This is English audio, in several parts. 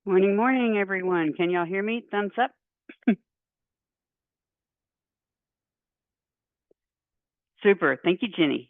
Morning, morning, everyone. Can y'all hear me? Thumbs up. Super. Thank you, Jenny.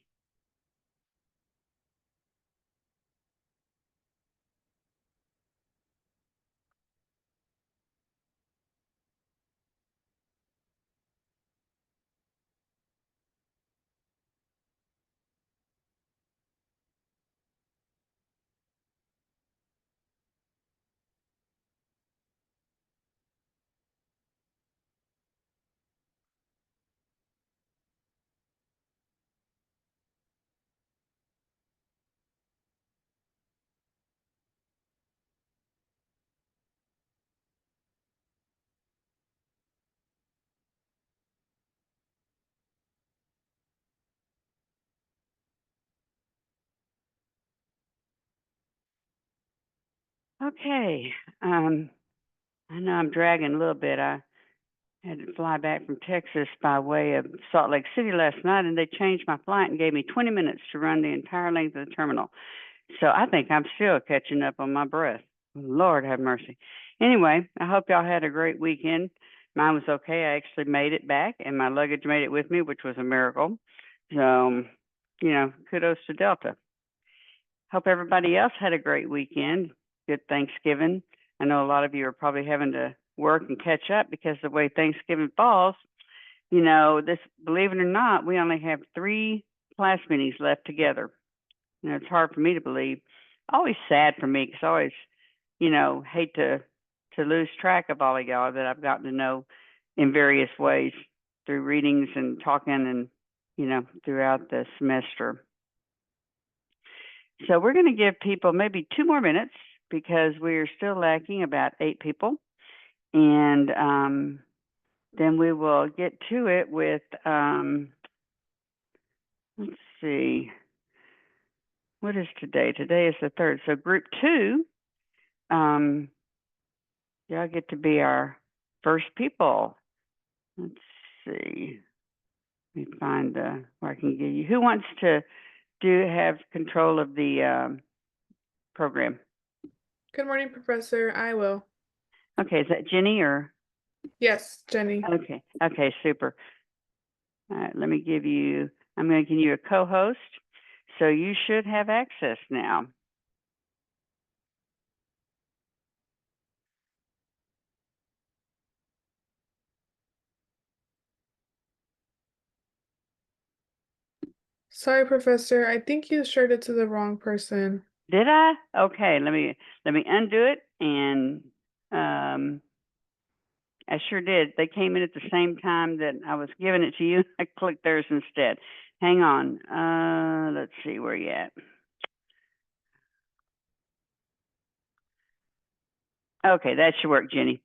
Okay. I know I'm dragging a little bit. I had to fly back from Texas by way of Salt Lake City last night, and they changed my flight and gave me 20 minutes to run the entire length of the terminal. So I think I'm still catching up on my breath. Lord have mercy. Anyway, I hope y'all had a great weekend. Mine was okay. I actually made it back, and my luggage made it with me, which was a miracle. So, kudos to Delta. Hope everybody else had a great weekend. Good Thanksgiving. I know a lot of you are probably having to work and catch up because the way Thanksgiving falls, this, believe it or not, we only have 3 class meetings left together. It's hard for me to believe. Always sad for me because I always, hate to lose track of all of y'all that I've gotten to know in various ways through readings and talking and, throughout the semester. So we're going to give people maybe 2 more minutes because we're still lacking about 8 people. And then we will get to it with, let's see, what is today? Today is the 3rd. So group 2, y'all get to be our first people. Let's see. Let me find where I can give you. Who wants to have control of the program? Good morning, Professor. I will. Okay, is that Jenny or? Yes, Jenny. Okay, super. All right, I'm going to give you a co-host. So you should have access now. Sorry, Professor. I think you shared it to the wrong person. Did I? Okay, let me undo it, and I sure did. They came in at the same time that I was giving it to you. I clicked theirs instead. Hang on. Let's see where you at. Okay, that should work, Jenny.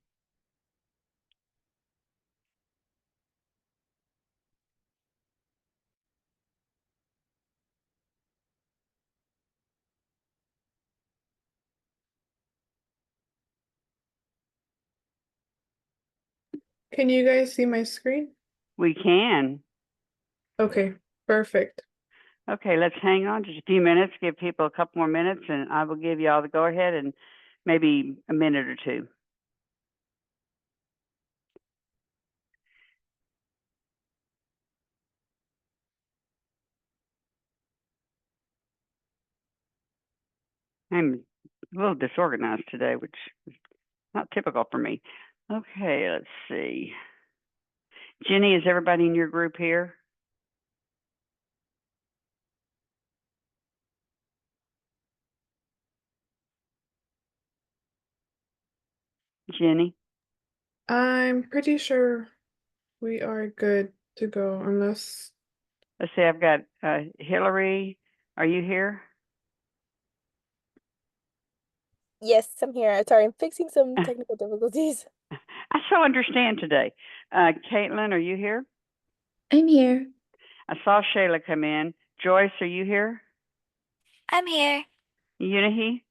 Can you guys see my screen? We can. Okay, perfect. Okay, let's hang on just a few minutes, give people a couple more minutes, and I will give you all the go-ahead in maybe a minute or 2. I'm a little disorganized today, which is not typical for me. Okay, let's see. Jenny, is everybody in your group here? Jenny? I'm pretty sure we are good to go unless. Let's see, I've got Hillary. Are you here? Yes, I'm here. Sorry, I'm fixing some technical difficulties. I so understand today. Caitlin, are you here? I'm here. I saw Shayla come in. Joyce, are you here? I'm here. Unihi?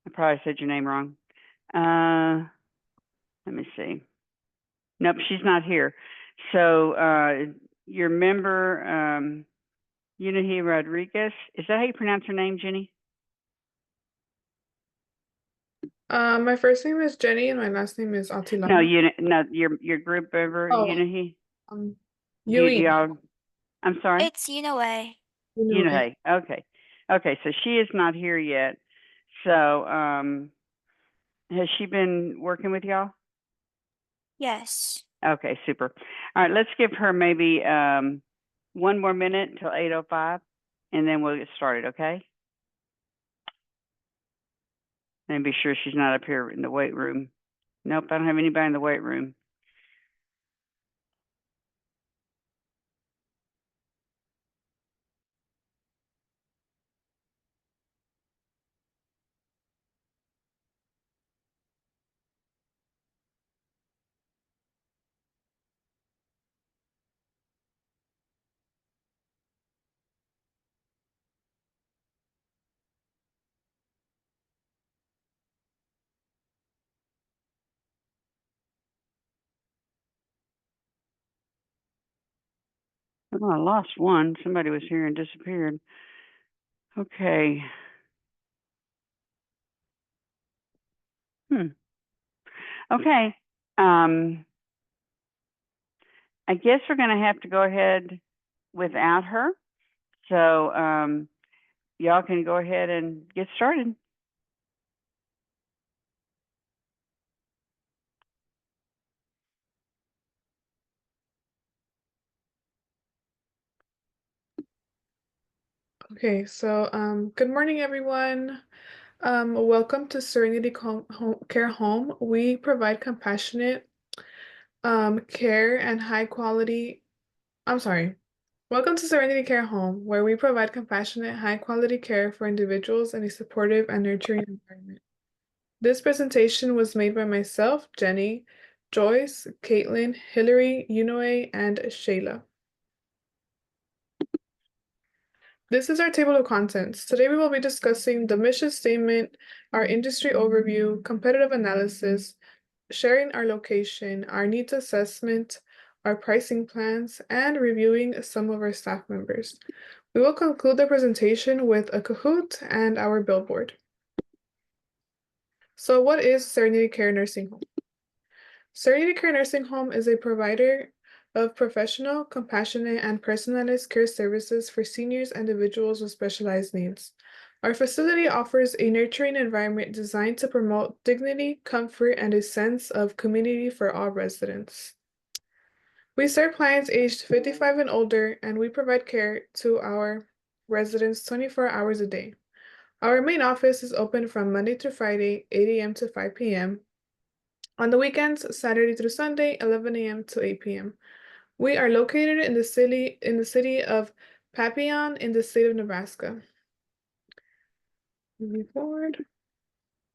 I probably said your name wrong. Let me see. Nope, she's not here. So your member, Unihi Rodriguez, is that how you pronounce her name, Jenny? My first name is Jenny and my last name is Atilano. No, your group member, Oh. Unahi? Um, Do Yui. y'all, I'm sorry? It's Unaway. Unahi, okay. Okay, so she is not here yet. So, has she been working with y'all? Yes. Okay, super. All right, let's give her maybe, one more minute until 8:05, and then we'll get started, okay? And be sure she's not up here in the weight room. Nope, I don't have anybody in the weight room. Oh, I lost one. Somebody was here and disappeared. Okay. Okay. I guess we're gonna have to go ahead without her. So, y'all can go ahead and get started. Okay, so good morning, everyone. Welcome to Serenity Care Home. We provide compassionate care and high quality. I'm sorry. Welcome to Serenity Care Home, where we provide compassionate, high quality care for individuals in a supportive and nurturing environment. This presentation was made by myself, Jenny, Joyce, Caitlin, Hillary, Unoe, and Shayla. This is our table of contents. Today we will be discussing the mission statement, our industry overview, competitive analysis, sharing our location, our needs assessment, our pricing plans, and reviewing some of our staff members. We will conclude the presentation with a Kahoot and our billboard. So what is Serenity Care Nursing Home? Serenity Care Nursing Home is a provider of professional, compassionate, and personalized care services for seniors and individuals with specialized needs. Our facility offers a nurturing environment designed to promote dignity, comfort, and a sense of community for all residents. We serve clients aged 55 and older, and we provide care to our residents 24 hours a day. Our main office is open from Monday through Friday, 8 a.m. to 5 p.m. On the weekends, Saturday through Sunday, 11 a.m. to 8 p.m. We are located in the city of Papillon in the state of Nebraska. Moving forward.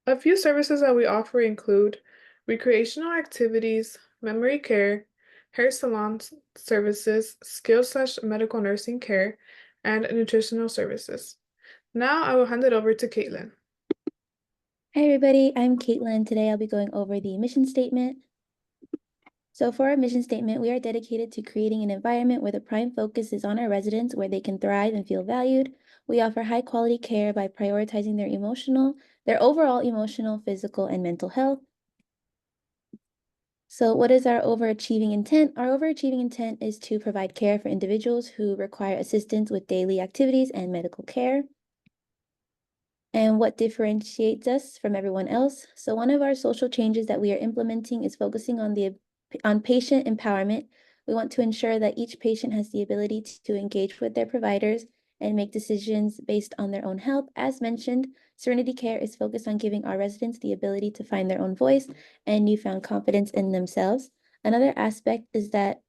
A few services that we offer include recreational activities, memory care, hair salon services, skills/medical nursing care, and nutritional services. Now I will hand it over to Caitlin. Hi, everybody. I'm Caitlin. Today I'll be going over the mission statement. So for our mission statement, we are dedicated to creating an environment where the prime focus is on our residents, where they can thrive and feel valued. We offer high quality care by prioritizing their overall emotional, physical, and mental health. So what is our overachieving intent? Our overachieving intent is to provide care for individuals who require assistance with daily activities and medical care. And what differentiates us from everyone else? So one of our social changes that we are implementing is focusing on patient empowerment. We want to ensure that each patient has the ability to engage with their providers and make decisions based on their own health. As mentioned, Serenity Care is focused on giving our residents the ability to find their own voice and newfound confidence in themselves. Another aspect is that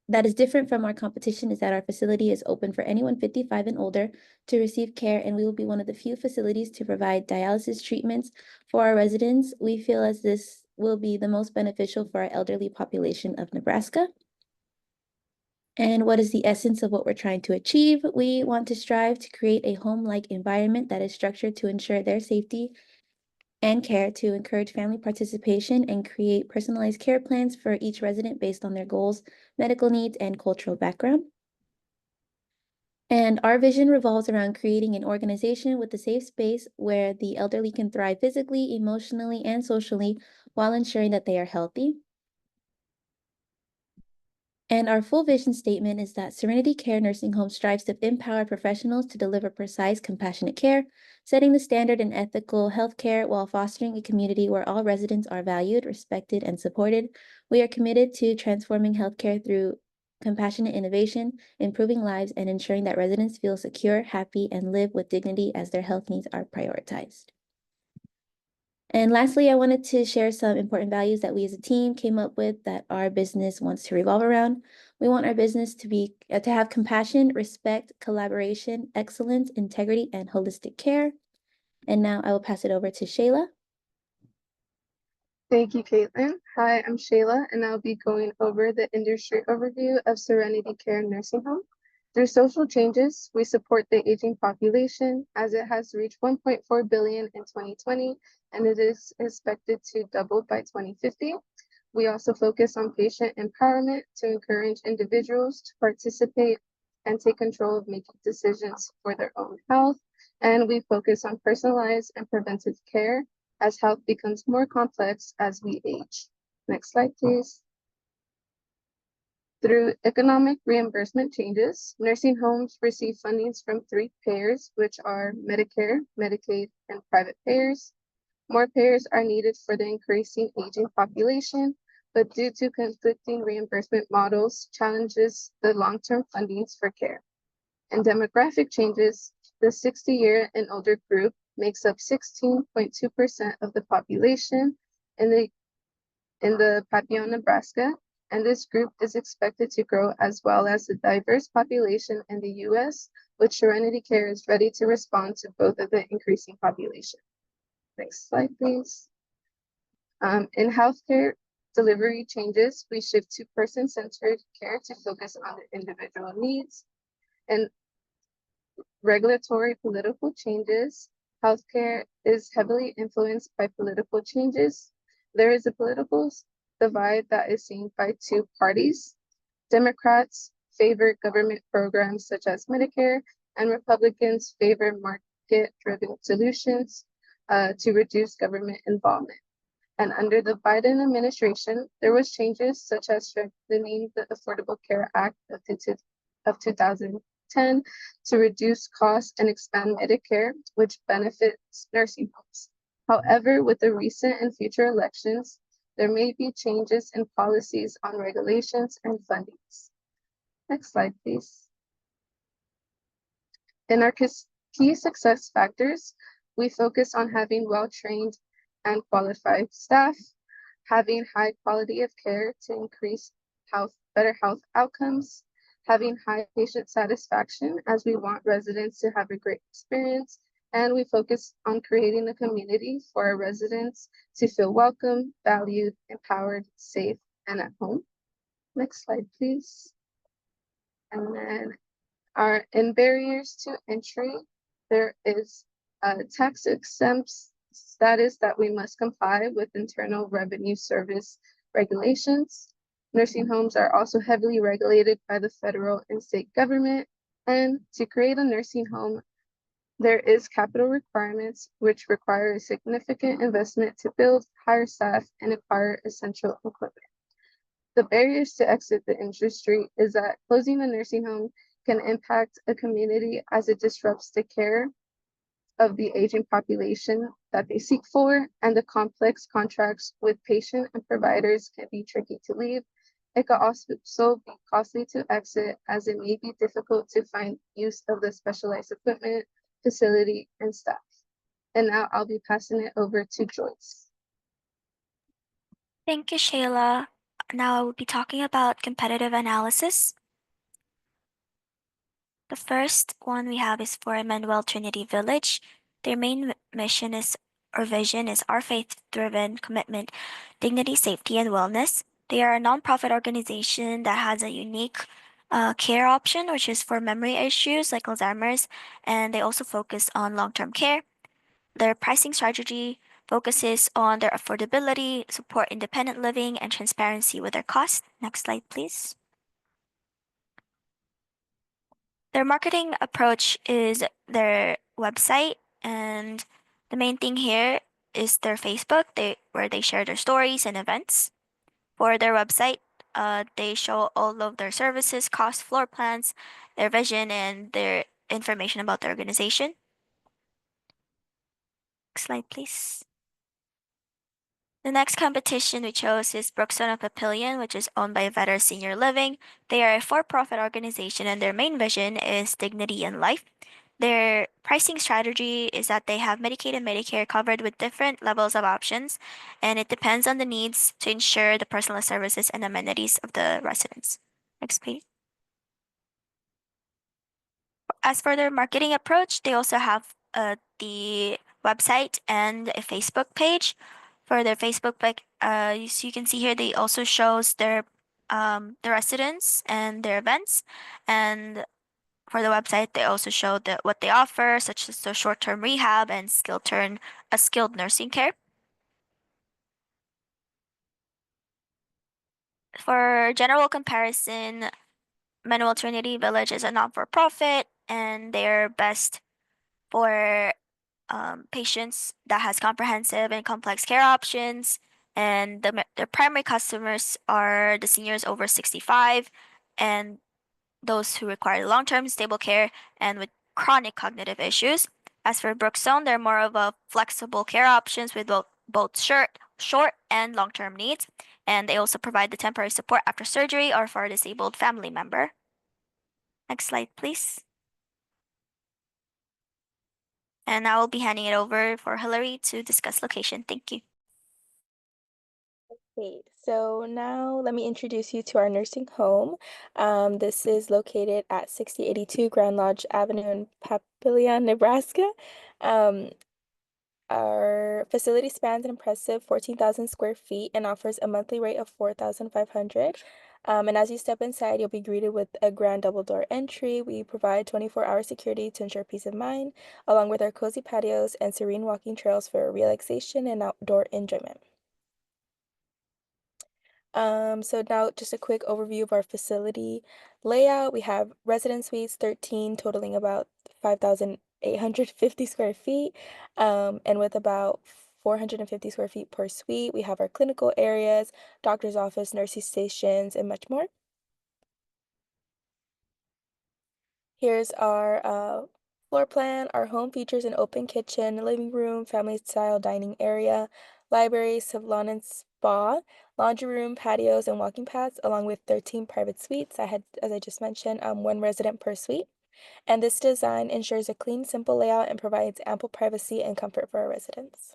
is different from our competition is that our facility is open for anyone 55 and older to receive care, and we will be one of the few facilities to provide dialysis treatments for our residents. We feel as this will be the most beneficial for our elderly population of Nebraska. And what is the essence of what we're trying to achieve? We want to strive to create a home-like environment that is structured to ensure their safety and care, to encourage family participation and create personalized care plans for each resident based on their goals, medical needs, and cultural background. And our vision revolves around creating an organization with a safe space where the elderly can thrive physically, emotionally, and socially while ensuring that they are healthy. And our full vision statement is that Serenity Care Nursing Home strives to empower professionals to deliver precise, compassionate care, setting the standard in ethical healthcare while fostering a community where all residents are valued, respected, and supported. We are committed to transforming healthcare through compassionate innovation, improving lives, and ensuring that residents feel secure, happy, and live with dignity as their health needs are prioritized. And lastly, I wanted to share some important values that we as a team came up with that our business wants to revolve around. We want our business to have compassion, respect, collaboration, excellence, integrity, and holistic care. And now I will pass it over to Shayla. Thank you, Caitlin. Hi, I'm Shayla, and I'll be going over the industry overview of Serenity Care Nursing Home. Through social changes, we support the aging population as it has reached 1.4 billion in 2020, and it is expected to double by 2050. We also focus on patient empowerment to encourage individuals to participate and take control of making decisions for their own health. And we focus on personalized and preventive care as health becomes more complex as we age. Next slide, please. Through economic reimbursement changes, nursing homes receive fundings from 3 payers, which are Medicare, Medicaid, and private payers. More payers are needed for the increasing aging population, but due to conflicting reimbursement models, challenges the long-term fundings for care. And demographic changes, the 60-year and older group makes up 16.2% of the population in the Papillon, Nebraska, and this group is expected to grow as well as the diverse population in the U.S., which Serenity Care is ready to respond to both of the increasing population. Next slide, please. In healthcare delivery changes, we shift to person-centered care to focus on the individual needs. And regulatory political changes, healthcare is heavily influenced by political changes. There is a political divide that is seen by 2 parties. Democrats favor government programs such as Medicare, and Republicans favor market-driven solutions to reduce government involvement. And under the Biden administration, there was changes such as strengthening the Affordable Care Act of 2010 to reduce costs and expand Medicare, which benefits nursing homes. However, with the recent and future elections, there may be changes in policies on regulations and fundings. Next slide, please. In our key success factors, we focus on having well-trained and qualified staff, having high quality of care to increase better health outcomes, having high patient satisfaction as we want residents to have a great experience, and we focus on creating a community for our residents to feel welcome, valued, empowered, safe, and at home. Next slide, please. And then in barriers to entry, there is a tax exempt status that we must comply with Internal Revenue Service regulations. Nursing homes are also heavily regulated by the federal and state government. And to create a nursing home, there is capital requirements, which require a significant investment to build, hire staff, and acquire essential equipment. The barriers to exit the industry is that closing a nursing home can impact a community as it disrupts the care of the aging population that they seek for, and the complex contracts with patient and providers can be tricky to leave. It could also be costly to exit, as it may be difficult to find use of the specialized equipment, facility, and staff. And now I'll be passing it over to Joyce. Thank you, Shayla. Now I will be talking about competitive analysis. The first one we have is for Emmanuel Trinity Village. Their main mission is, or vision is, our faith-driven commitment, dignity, safety, and wellness. They are a nonprofit organization that has a unique care option, which is for memory issues like Alzheimer's, and they also focus on long-term care. Their pricing strategy focuses on their affordability, support independent living, and transparency with their costs. Next slide, please. Their marketing approach is their website, and the main thing here is their Facebook, where they share their stories and events. For their website, they show all of their services, cost, floor plans, their vision, and their information about the organization. Next slide, please. The next competition we chose is Brookstone and Papillion, which is owned by Vetter Senior Living. They are a for-profit organization and their main vision is dignity in life. Their pricing strategy is that they have Medicaid and Medicare covered with different levels of options, and it depends on the needs to ensure the personal services and amenities of the residents. Next page. As for their marketing approach, they also have the website and a Facebook page. For their Facebook page, so you can see here, they also shows their the residents and their events. And for the website, they also show what they offer, such as the short-term rehab and skilled nursing care. For general comparison, Manuel Trinity Village is a non-for-profit, and they're best for patients that has comprehensive and complex care options. And the primary customers are the seniors over 65 and those who require long-term stable care and with chronic cognitive issues. As for Brookstone, they're more of a flexible care options with both short and long-term needs. And they also provide the temporary support after surgery or for a disabled family member. Next slide, please. And I will be handing it over for Hillary to discuss location. Thank you. Great. So now let me introduce you to our nursing home. This is located at 6082 Grand Lodge Avenue in Papillion, Nebraska. Our facility spans an impressive 14,000 square feet and offers a monthly rate of 4,500. And as you step inside, you'll be greeted with a grand double door entry. We provide 24-hour security to ensure peace of mind, along with our cozy patios and serene walking trails for relaxation and outdoor enjoyment. So now just a quick overview of our facility layout. We have residence suites, 13, totaling about 5,850 square feet, and with about 450 square feet per suite. We have our clinical areas, doctor's office, nursing stations, and much more. Here's our floor plan. Our home features an open kitchen, living room, family-style dining area, library, salon and spa, laundry room, patios, and walking paths, along with 13 private suites. As I just mentioned, one resident per suite. And this design ensures a clean, simple layout and provides ample privacy and comfort for our residents.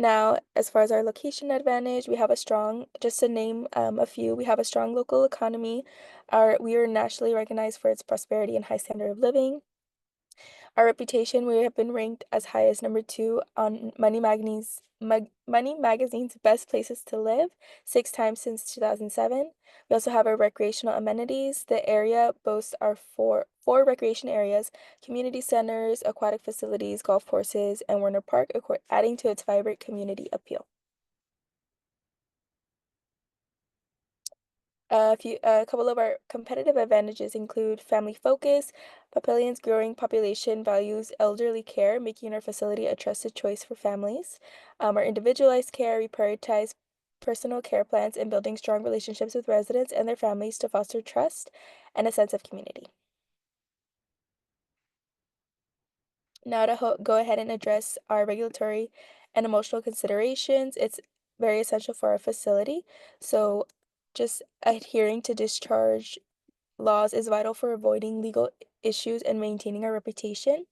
Now, as far as our location advantage, we have a strong, just to name a few, we have a strong local economy. We are nationally recognized for its prosperity and high standard of living. Our reputation, we have been ranked as high as number 2 on Money Magazine's Best Places to Live 6 times since 2007. We also have our recreational amenities. The area boasts our four recreation areas, community centers, aquatic facilities, golf courses, and Warner Park, adding to its vibrant community appeal. A couple of our competitive advantages include family focus. Papillion's growing population values elderly care, making our facility a trusted choice for families. Our individualized care, we prioritize personal care plans and building strong relationships with residents and their families to foster trust and a sense of community. Now to go ahead and address our regulatory and emotional considerations. It's very essential for our facility. So just adhering to discharge laws is vital for avoiding legal issues and maintaining our reputation.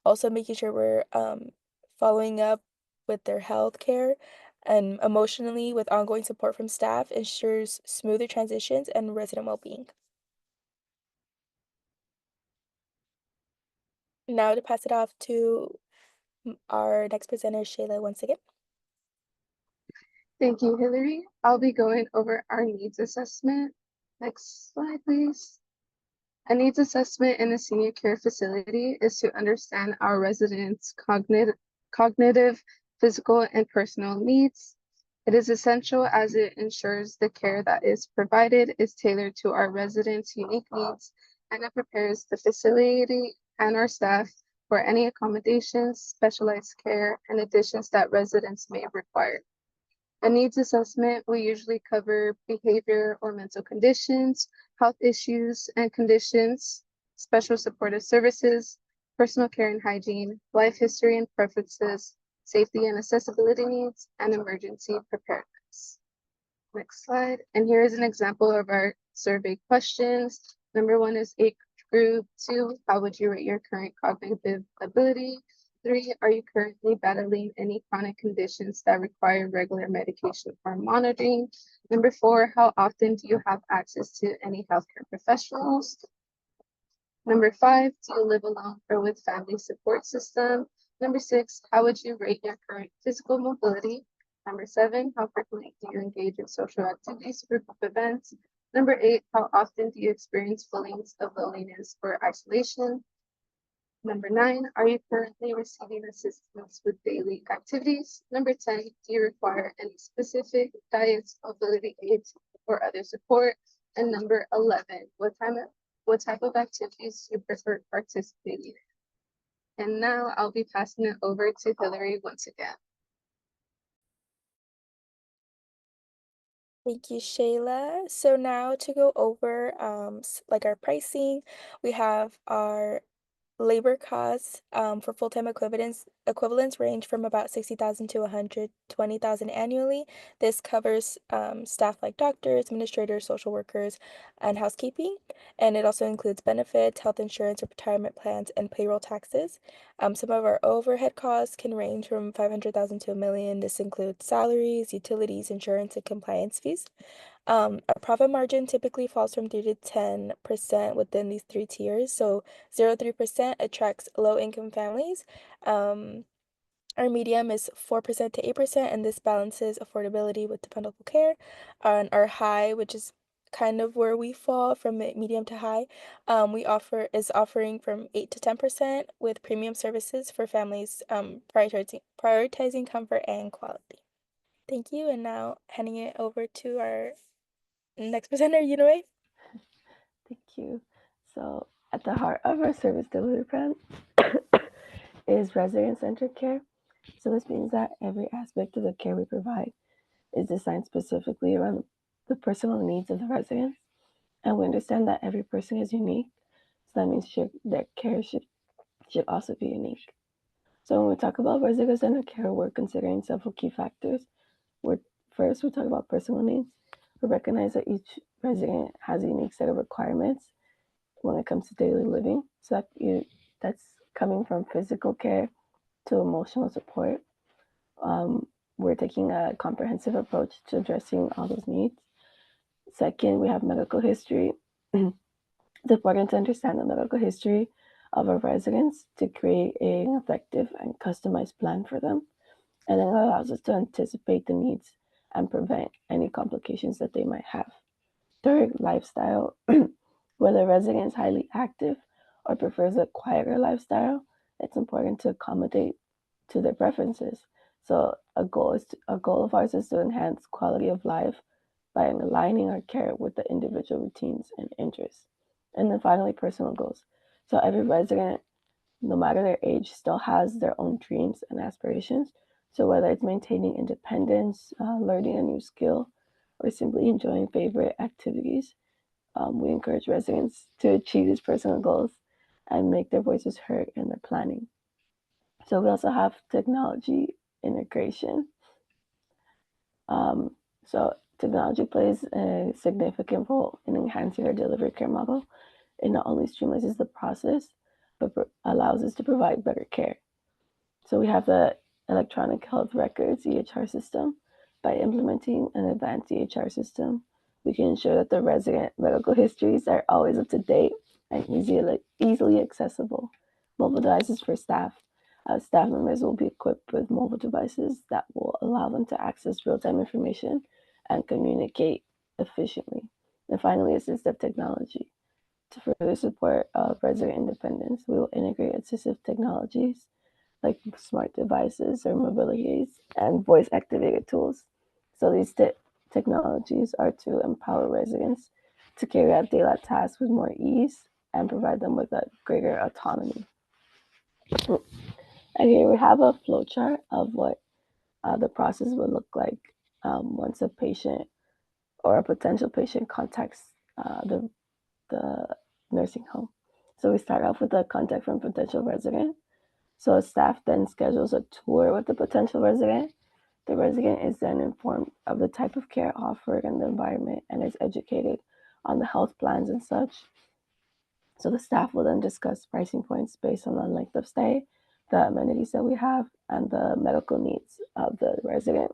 Also making sure we're following up with their health care and emotionally with ongoing support from staff ensures smoother transitions and resident well-being. Now to pass it off to our next presenter, Shayla, once again. Thank you, Hillary. I'll be going over our needs assessment. Next slide, please. A needs assessment in a senior care facility is to understand our residents' cognitive, physical, and personal needs. It is essential as it ensures the care that is provided is tailored to our residents' unique needs, and it prepares the facility and our staff for any accommodations, specialized care, and additions that residents may require. A needs assessment will usually cover behavior or mental conditions, health issues and conditions, special supportive services, personal care and hygiene, life history and preferences, safety and accessibility needs, and emergency preparedness. Next slide. And here is an example of our survey questions. Number 1 is age group. 2, how would you rate your current cognitive ability? 3, are you currently battling any chronic conditions that require regular medication or monitoring? Number 4, how often do you have access to any healthcare professionals? Number 5, do you live alone or with family support system? Number 6, how would you rate your current physical mobility? Number 7, how frequently do you engage in social activities or group events? Number 8, how often do you experience feelings of loneliness or isolation? Number 9, are you currently receiving assistance with daily activities? Number 10, do you require any specific diets, mobility aids, or other support? And number 11, what type of activities do you prefer participating in? And now I'll be passing it over to Hillary once again. Thank you, Shayla. So now to go over like our pricing, we have our labor costs for full-time equivalents range from about 60,000 to 120,000 annually. This covers staff like doctors, administrators, social workers, and housekeeping. And it also includes benefits, health insurance, retirement plans, and payroll taxes. Some of our overhead costs can range from 500,000 to $1 million. This includes salaries, utilities, insurance, and compliance fees. Our profit margin typically falls from 3 to 10% within these 3 tiers. So 0 to 3% attracts low-income families. Our medium is 4% to 8%, and this balances affordability with dependable care. And our high, which is kind of where we fall from medium to high, offering from 8 to 10% with premium services for families, prioritizing comfort and quality. Thank you, and now handing it over to our next presenter, Yunwei. Thank you. So at the heart of our service delivery plan is resident-centered care. So this means that every aspect of the care we provide is designed specifically around the personal needs of the residents. And we understand that every person is unique. So that means their care should also be unique. So when we talk about resident-centered care, we're considering several key factors. First, we talk about personal needs. We recognize that each resident has a unique set of requirements when it comes to daily living. So that's coming from physical care to emotional support. We're taking a comprehensive approach to addressing all those needs. Second, we have medical history. It's important to understand the medical history of our residents to create an effective and customized plan for them. And then it allows us to anticipate the needs and prevent any complications that they might have. Third, lifestyle. Whether a resident is highly active or prefers a quieter lifestyle, it's important to accommodate to their preferences. So a goal of ours is to enhance quality of life by aligning our care with the individual routines and interests. And then finally, personal goals. So every resident, no matter their age, still has their own dreams and aspirations. So whether it's maintaining independence, learning a new skill, or simply enjoying favorite activities, we encourage residents to achieve these personal goals and make their voices heard in their planning. So we also have technology integration. So technology plays a significant role in enhancing our delivery care model. It not only streamlines the process, but allows us to provide better care. So we have the electronic health records EHR system. By implementing an advanced EHR system, we can ensure that the resident medical histories are always up to date and easily accessible. Mobile devices for staff. Staff members will be equipped with mobile devices that will allow them to access real-time information and communicate efficiently. And finally, assistive technology. To further support resident independence, we will integrate assistive technologies like smart devices or mobility aids and voice-activated tools So these technologies are to empower residents to carry out daily tasks with more ease and provide them with a greater autonomy. And here we have a flow chart of what the process would look like once a patient or a potential patient contacts the nursing home. So we start off with a contact from potential resident. So staff then schedules a tour with the potential resident. The resident is then informed of the type of care offered in the environment and is educated on the health plans and such. So the staff will then discuss pricing points based on the length of stay, the amenities that we have, and the medical needs of the resident.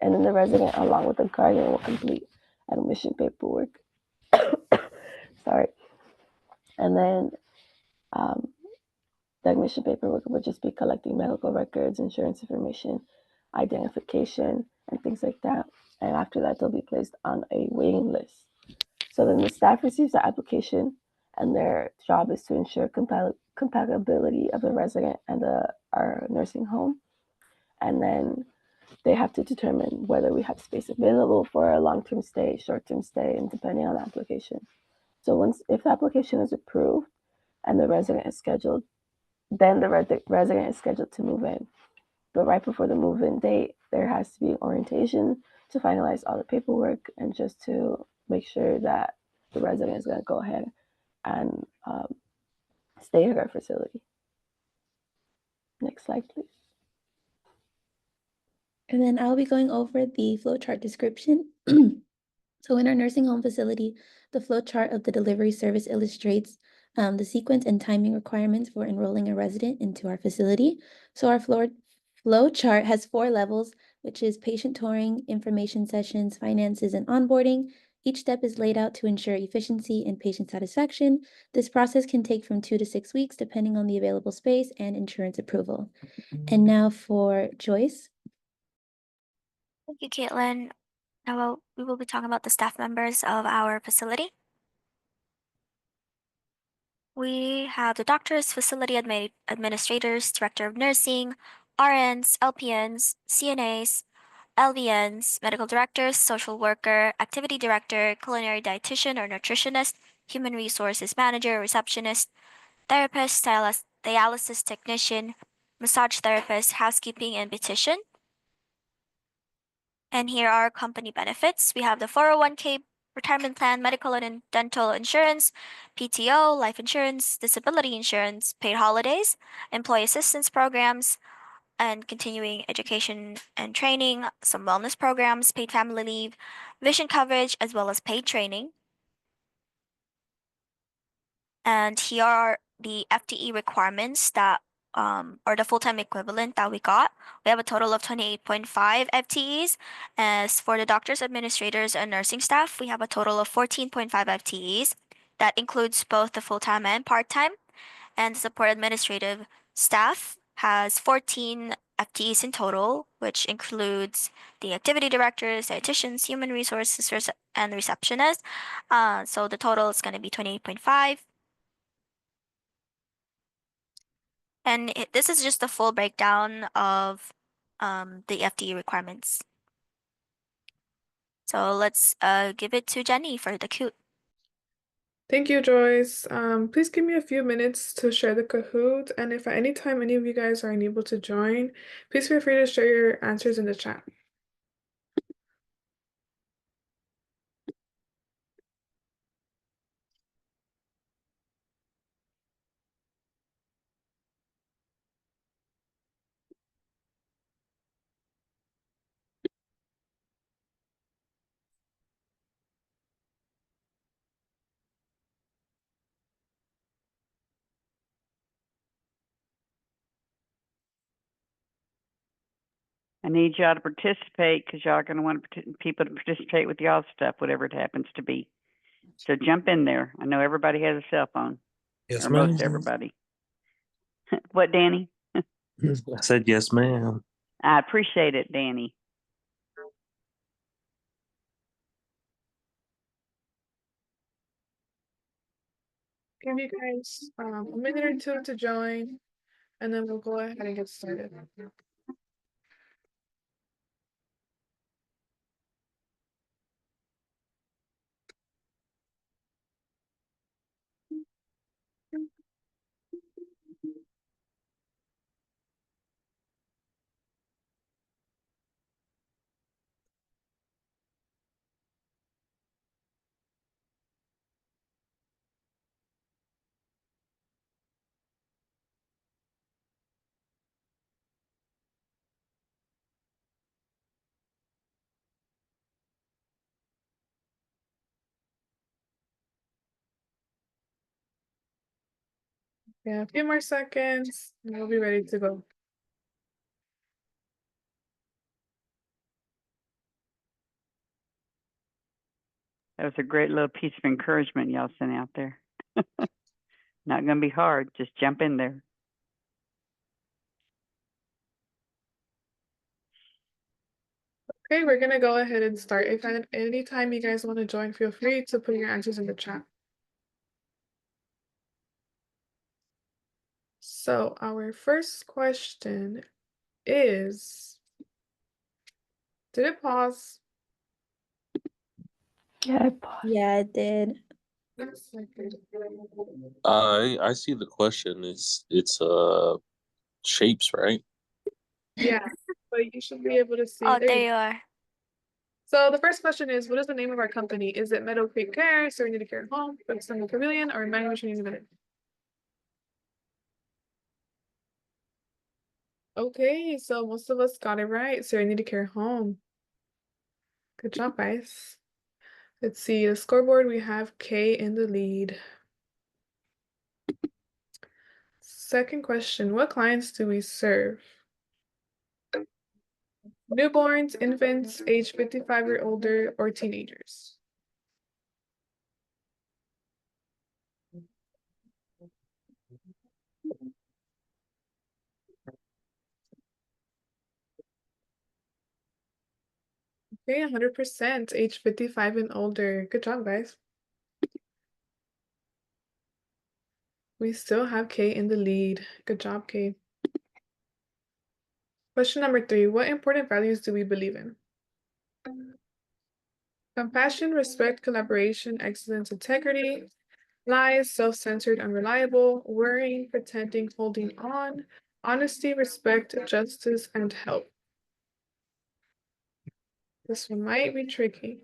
And then the resident, along with the guardian, will complete admission paperwork. Sorry. And then the admission paperwork would just be collecting medical records, insurance information, identification, and things like that. And after that, they'll be placed on a waiting list. So then the staff receives the application, and their job is to ensure compatibility of the resident and our nursing home. And then they have to determine whether we have space available for a long-term stay, short-term stay, and depending on the application. So if the application is approved and the resident is scheduled, then the resident is scheduled to move in. But right before the move-in date, there has to be orientation to finalize all the paperwork and just to make sure that the resident is going to go ahead and stay at our facility. Next slide, please. And then I'll be going over the flowchart description. So in our nursing home facility, the flowchart of the delivery service illustrates the sequence and timing requirements for enrolling a resident into our facility. So our flow chart has 4 levels, which is patient touring, information sessions, finances, and onboarding. Each step is laid out to ensure efficiency and patient satisfaction. This process can take from 2 to 6 weeks, depending on the available space and insurance approval. And now for Joyce. Thank you, Caitlin. Now we will be talking about the staff members of our facility. We have the doctors, facility administrators, director of nursing, RNs, LPNs, CNAs, LVNs, medical directors, social worker, activity director, culinary dietitian or nutritionist, human resources manager, receptionist, therapist, dialysis technician, massage therapist, housekeeping, and beautician. And here are company benefits. We have the 401k, retirement plan, medical and dental insurance, PTO, life insurance, disability insurance, paid holidays, employee assistance programs, and continuing education and training, some wellness programs, paid family leave, vision coverage, as well as paid training. And here are the FTE requirements that or the full-time equivalent that we got. We have a total of 28.5 FTEs. As for the doctors, administrators, and nursing staff, we have a total of 14.5 FTEs. That includes both the full-time and part-time. And the support administrative staff has 14 FTEs in total, which includes the activity directors, dietitians, human resources, and receptionists. So the total is going to be 28.5. And this is just the full breakdown of the FTE requirements. So let's give it to Jenny for the Kahoot. Thank you, Joyce. Please give me a few minutes to share the Kahoot, and if at any time any of you guys are unable to join, please feel free to share your answers in the chat. I need y'all to participate because y'all are going to want people to participate with y'all's stuff, whatever it happens to be. So jump in there. I know everybody has a cell phone. Yes, or ma'am. most everybody. What, Danny? I said yes, ma'am. I appreciate it, Danny. Give you guys a minute or two to join, and then we'll go ahead and get started. Yeah, a few more seconds and we'll be ready to go. That was a great little piece of encouragement y'all sent out there. Not gonna be hard, just jump in there. Okay, we're gonna go ahead and start. If at any time you guys want to join, feel free to put your answers in the chat. So our first question is, did it pause? Yeah, I paused. Yeah, it did. I see the question. It's shapes, right? Yeah, but you should be able to see. Oh, there there you you go. are. So the first question is, what is the name of our company? Is it Meadow Creek Care, Serenity Care Home, Sunny Pavilion, or Emmanuel Training Village? Okay, so most of us got it right. Serenity Care Home. Good job, guys. Let's see, the scoreboard, we have K in the lead. Second question, what clients do we serve? Newborns, infants, age 55 or older, or teenagers? Okay, 100%, age 55 and older. Good job, guys. We still have K in the lead. Good job, K. Question number 3, what important values do we believe in? Compassion, respect, collaboration, excellence, integrity, lies, self-centered, unreliable, worrying, pretending, holding on, honesty, respect, justice, and help. This one might be tricky.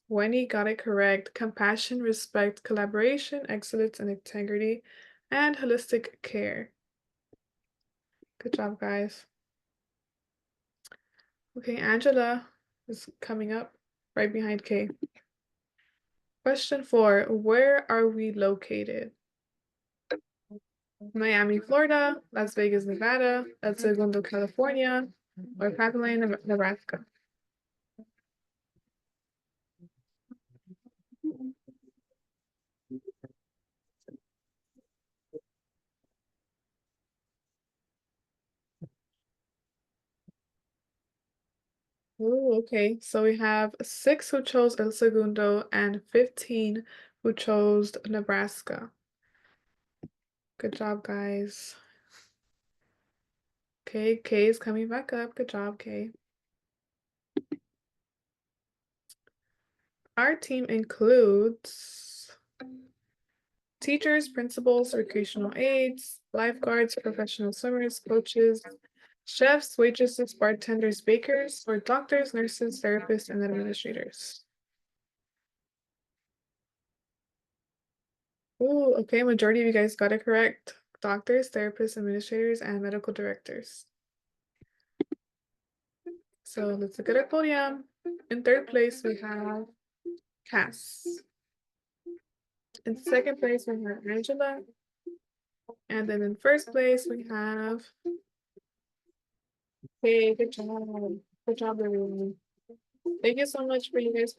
20 got it correct. Compassion, respect, collaboration, excellence, and integrity, and holistic care. Good job, guys. Okay, Angela is coming up right behind Kay. Question 4, where are we located? Miami, Florida, Las Vegas, Nevada, El Segundo, California, or Papillon, Nebraska? Oh, okay. So we have 6 who chose El Segundo and 15 who chose Nebraska. Good job, guys. Okay, Kay is coming back up. Good job, Kay. Our team includes teachers, principals, recreational aides, lifeguards, professional swimmers, coaches, chefs, waitresses, bartenders, bakers, or doctors, nurses, therapists, and administrators. Ooh, okay, majority of you guys got it correct. Doctors, therapists, administrators, and medical directors. So let's look at our podium. In third place, we have Cass. In second place, we have Angela. And then in first place, we have. Hey, good job. Good job, everyone. Thank you so much for you guys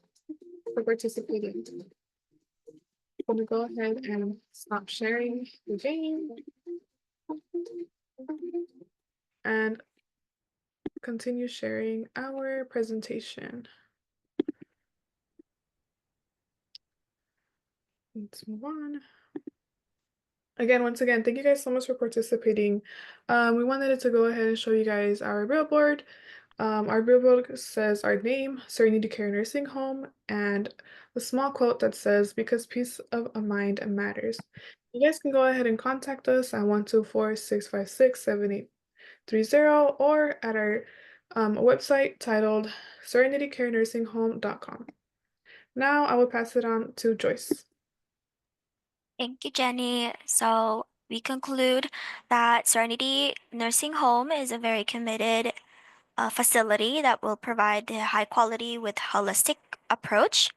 for participating. I'm gonna go ahead and stop sharing the game and continue sharing our presentation. Let's move on. Again, once again, thank you guys so much for participating. We wanted to go ahead and show you guys our billboard. Our billboard says our name, Serenity Care Nursing Home, and a small quote that says, because peace of a mind matters. You guys can go ahead and contact us at 124-656-7830 or at our website titled serenitycarenursingHome.com. Now I will pass it on to Joyce. Thank you, Jenny. So we conclude that Serenity Nursing Home is a very committed facility that will provide the high quality with holistic approach,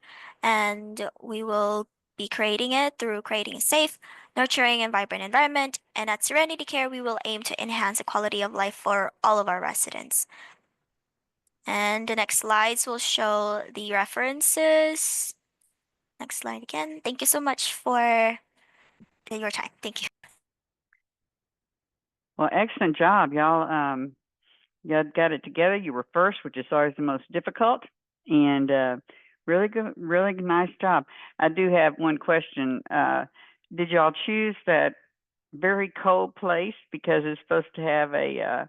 and we will be creating it through creating a safe, nurturing, and vibrant environment. And at Serenity Care, we will aim to enhance the quality of life for all of our residents. And the next slides will show the references. Next slide again. Thank you so much for your time. Thank you. Well, excellent job, y'all. Y'all got it together. You were first, which is always the most difficult, and really good, really nice job. I do have one question. Did y'all choose that very cold place because it's supposed to have a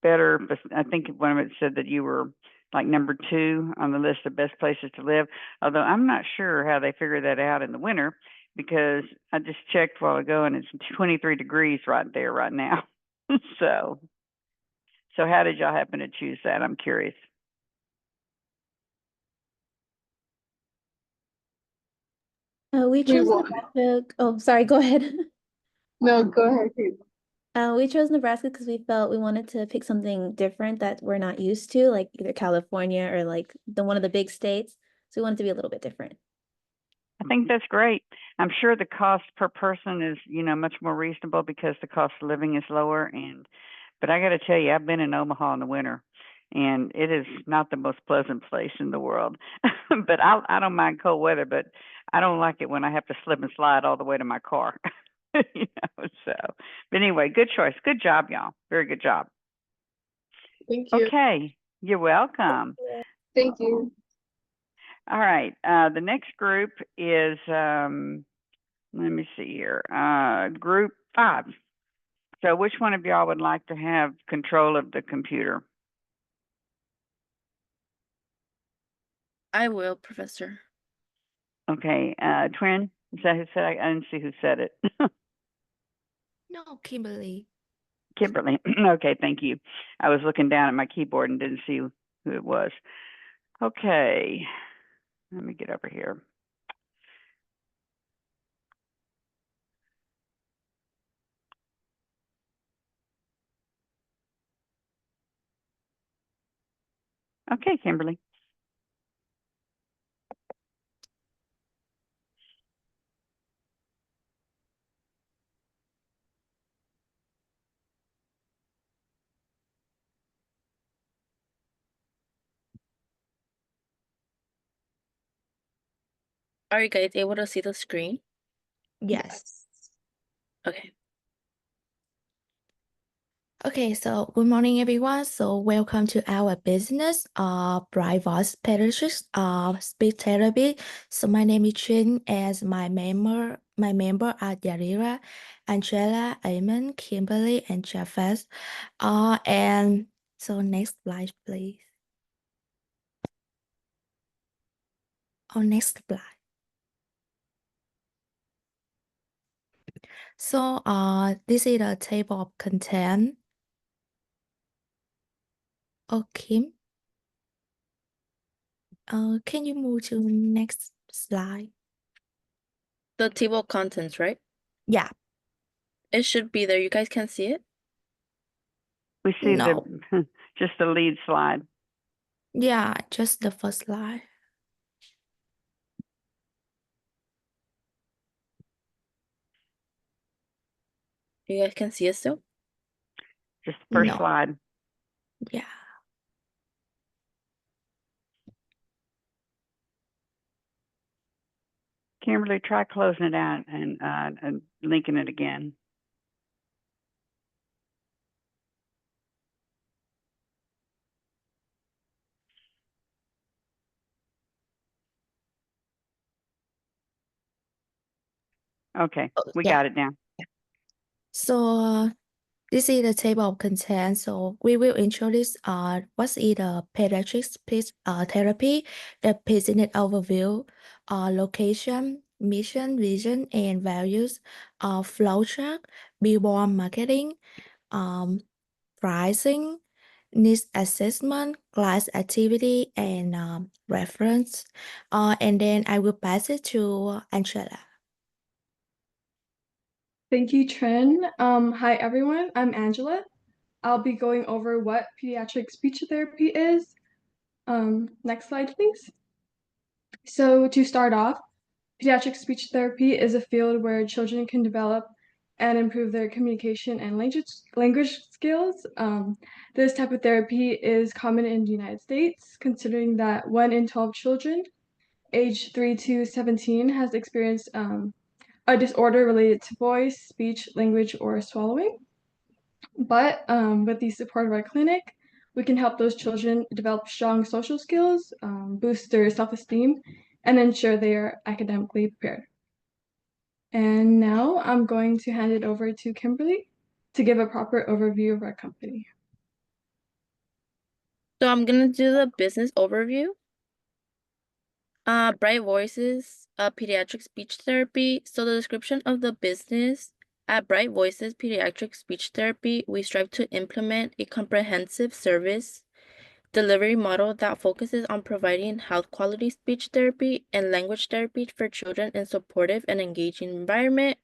better? I think one of it said that you were like number 2 on the list of best places to live. Although I'm not sure how they figure that out in the winter, because I just checked a while ago and it's 23 degrees right there right now. So how did y'all happen to choose that? I'm curious. We chose wanted- Nebraska. Oh, sorry, go ahead. No, go ahead, Kate. We chose Nebraska because we felt we wanted to pick something different that we're not used to, like either California or like one of the big states. So we wanted to be a little bit different. I think that's great. I'm sure the cost per person is, much more reasonable because the cost of living is lower. But I got to tell you, I've been in Omaha in the winter, and it is not the most pleasant place in the world. But I don't mind cold weather, but I don't like it when I have to slip and slide all the way to my car. So, but anyway, good choice. Good job, y'all. Very good job. Thank you. Okay, you're welcome. Thank you. All right, the next group is, let me see here, group 5. So which one of y'all would like to have control of the computer? I will, Professor. Okay, Twin, is that who said it? I didn't see who said it. No, Kimberly. Kimberly, okay, thank you. I was looking down at my keyboard and didn't see who it was. Okay, let me get over here. Okay, Kimberly. Are you guys able to see the screen? Yes. Okay. Okay, so good morning, everyone. So welcome to our business, Bright Voice Pediatrics, speech therapy. So my name is Chin, as my member are Yarira, Angela, Eamon, Kimberly, and Jeffers. And so next slide, please. Next slide. So this is a table of content. Okay. Can you move to next slide? The table of contents, right? Yeah. It should be there. You guys can see it? We see No. just the lead slide. Yeah, just the first slide. You guys can see it still? Just the first No. slide. Yeah. Kimberly, try closing it out and linking it again. Okay, we Yeah. got it now. So this is the table of contents. So we will introduce what is the pediatric speech therapy, the business overview, location, mission, vision, and values, flowchart, billboard marketing, pricing, needs assessment, class activity, and reference. And then I will pass it to Angela. Thank you, Trin. Hi, everyone. I'm Angela. I'll be going over what pediatric speech therapy is. Next slide, please. So to start off, pediatric speech therapy is a field where children can develop and improve their communication and language skills. This type of therapy is common in the United States, considering that 1 in 12 children aged 3 to 17 has experienced a disorder related to voice, speech, language, or swallowing. But with the support of our clinic, we can help those children develop strong social skills, boost their self-esteem, and ensure they are academically prepared. And now I'm going to hand it over to Kimberly to give a proper overview of our company. So I'm gonna do the business overview. Bright Voices, pediatric speech therapy. So the description of the business: at Bright Voices Pediatric Speech Therapy, we strive to implement a comprehensive service delivery model that focuses on providing health quality speech therapy and language therapy for children in supportive and engaging environment.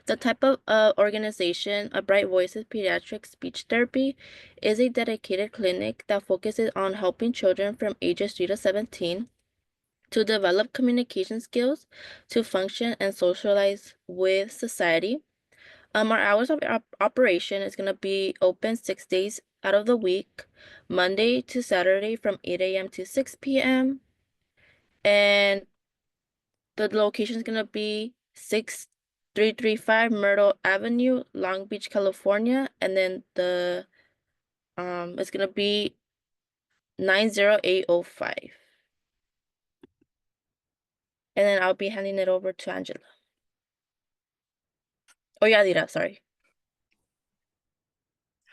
The type of organization, a Bright Voices Pediatric Speech Therapy, is a dedicated clinic that focuses on helping children from ages 3 to 17 to develop communication skills, to function and socialize with society. Our hours of operation is going to be open 6 days out of the week, Monday to Saturday from 8 a.m. to 6 p.m. And the location is going to be 6335 Myrtle Avenue, Long Beach, California. And then the it's going to be 90805. And then I'll be handing it over to Angela. Oh, Yadira, sorry.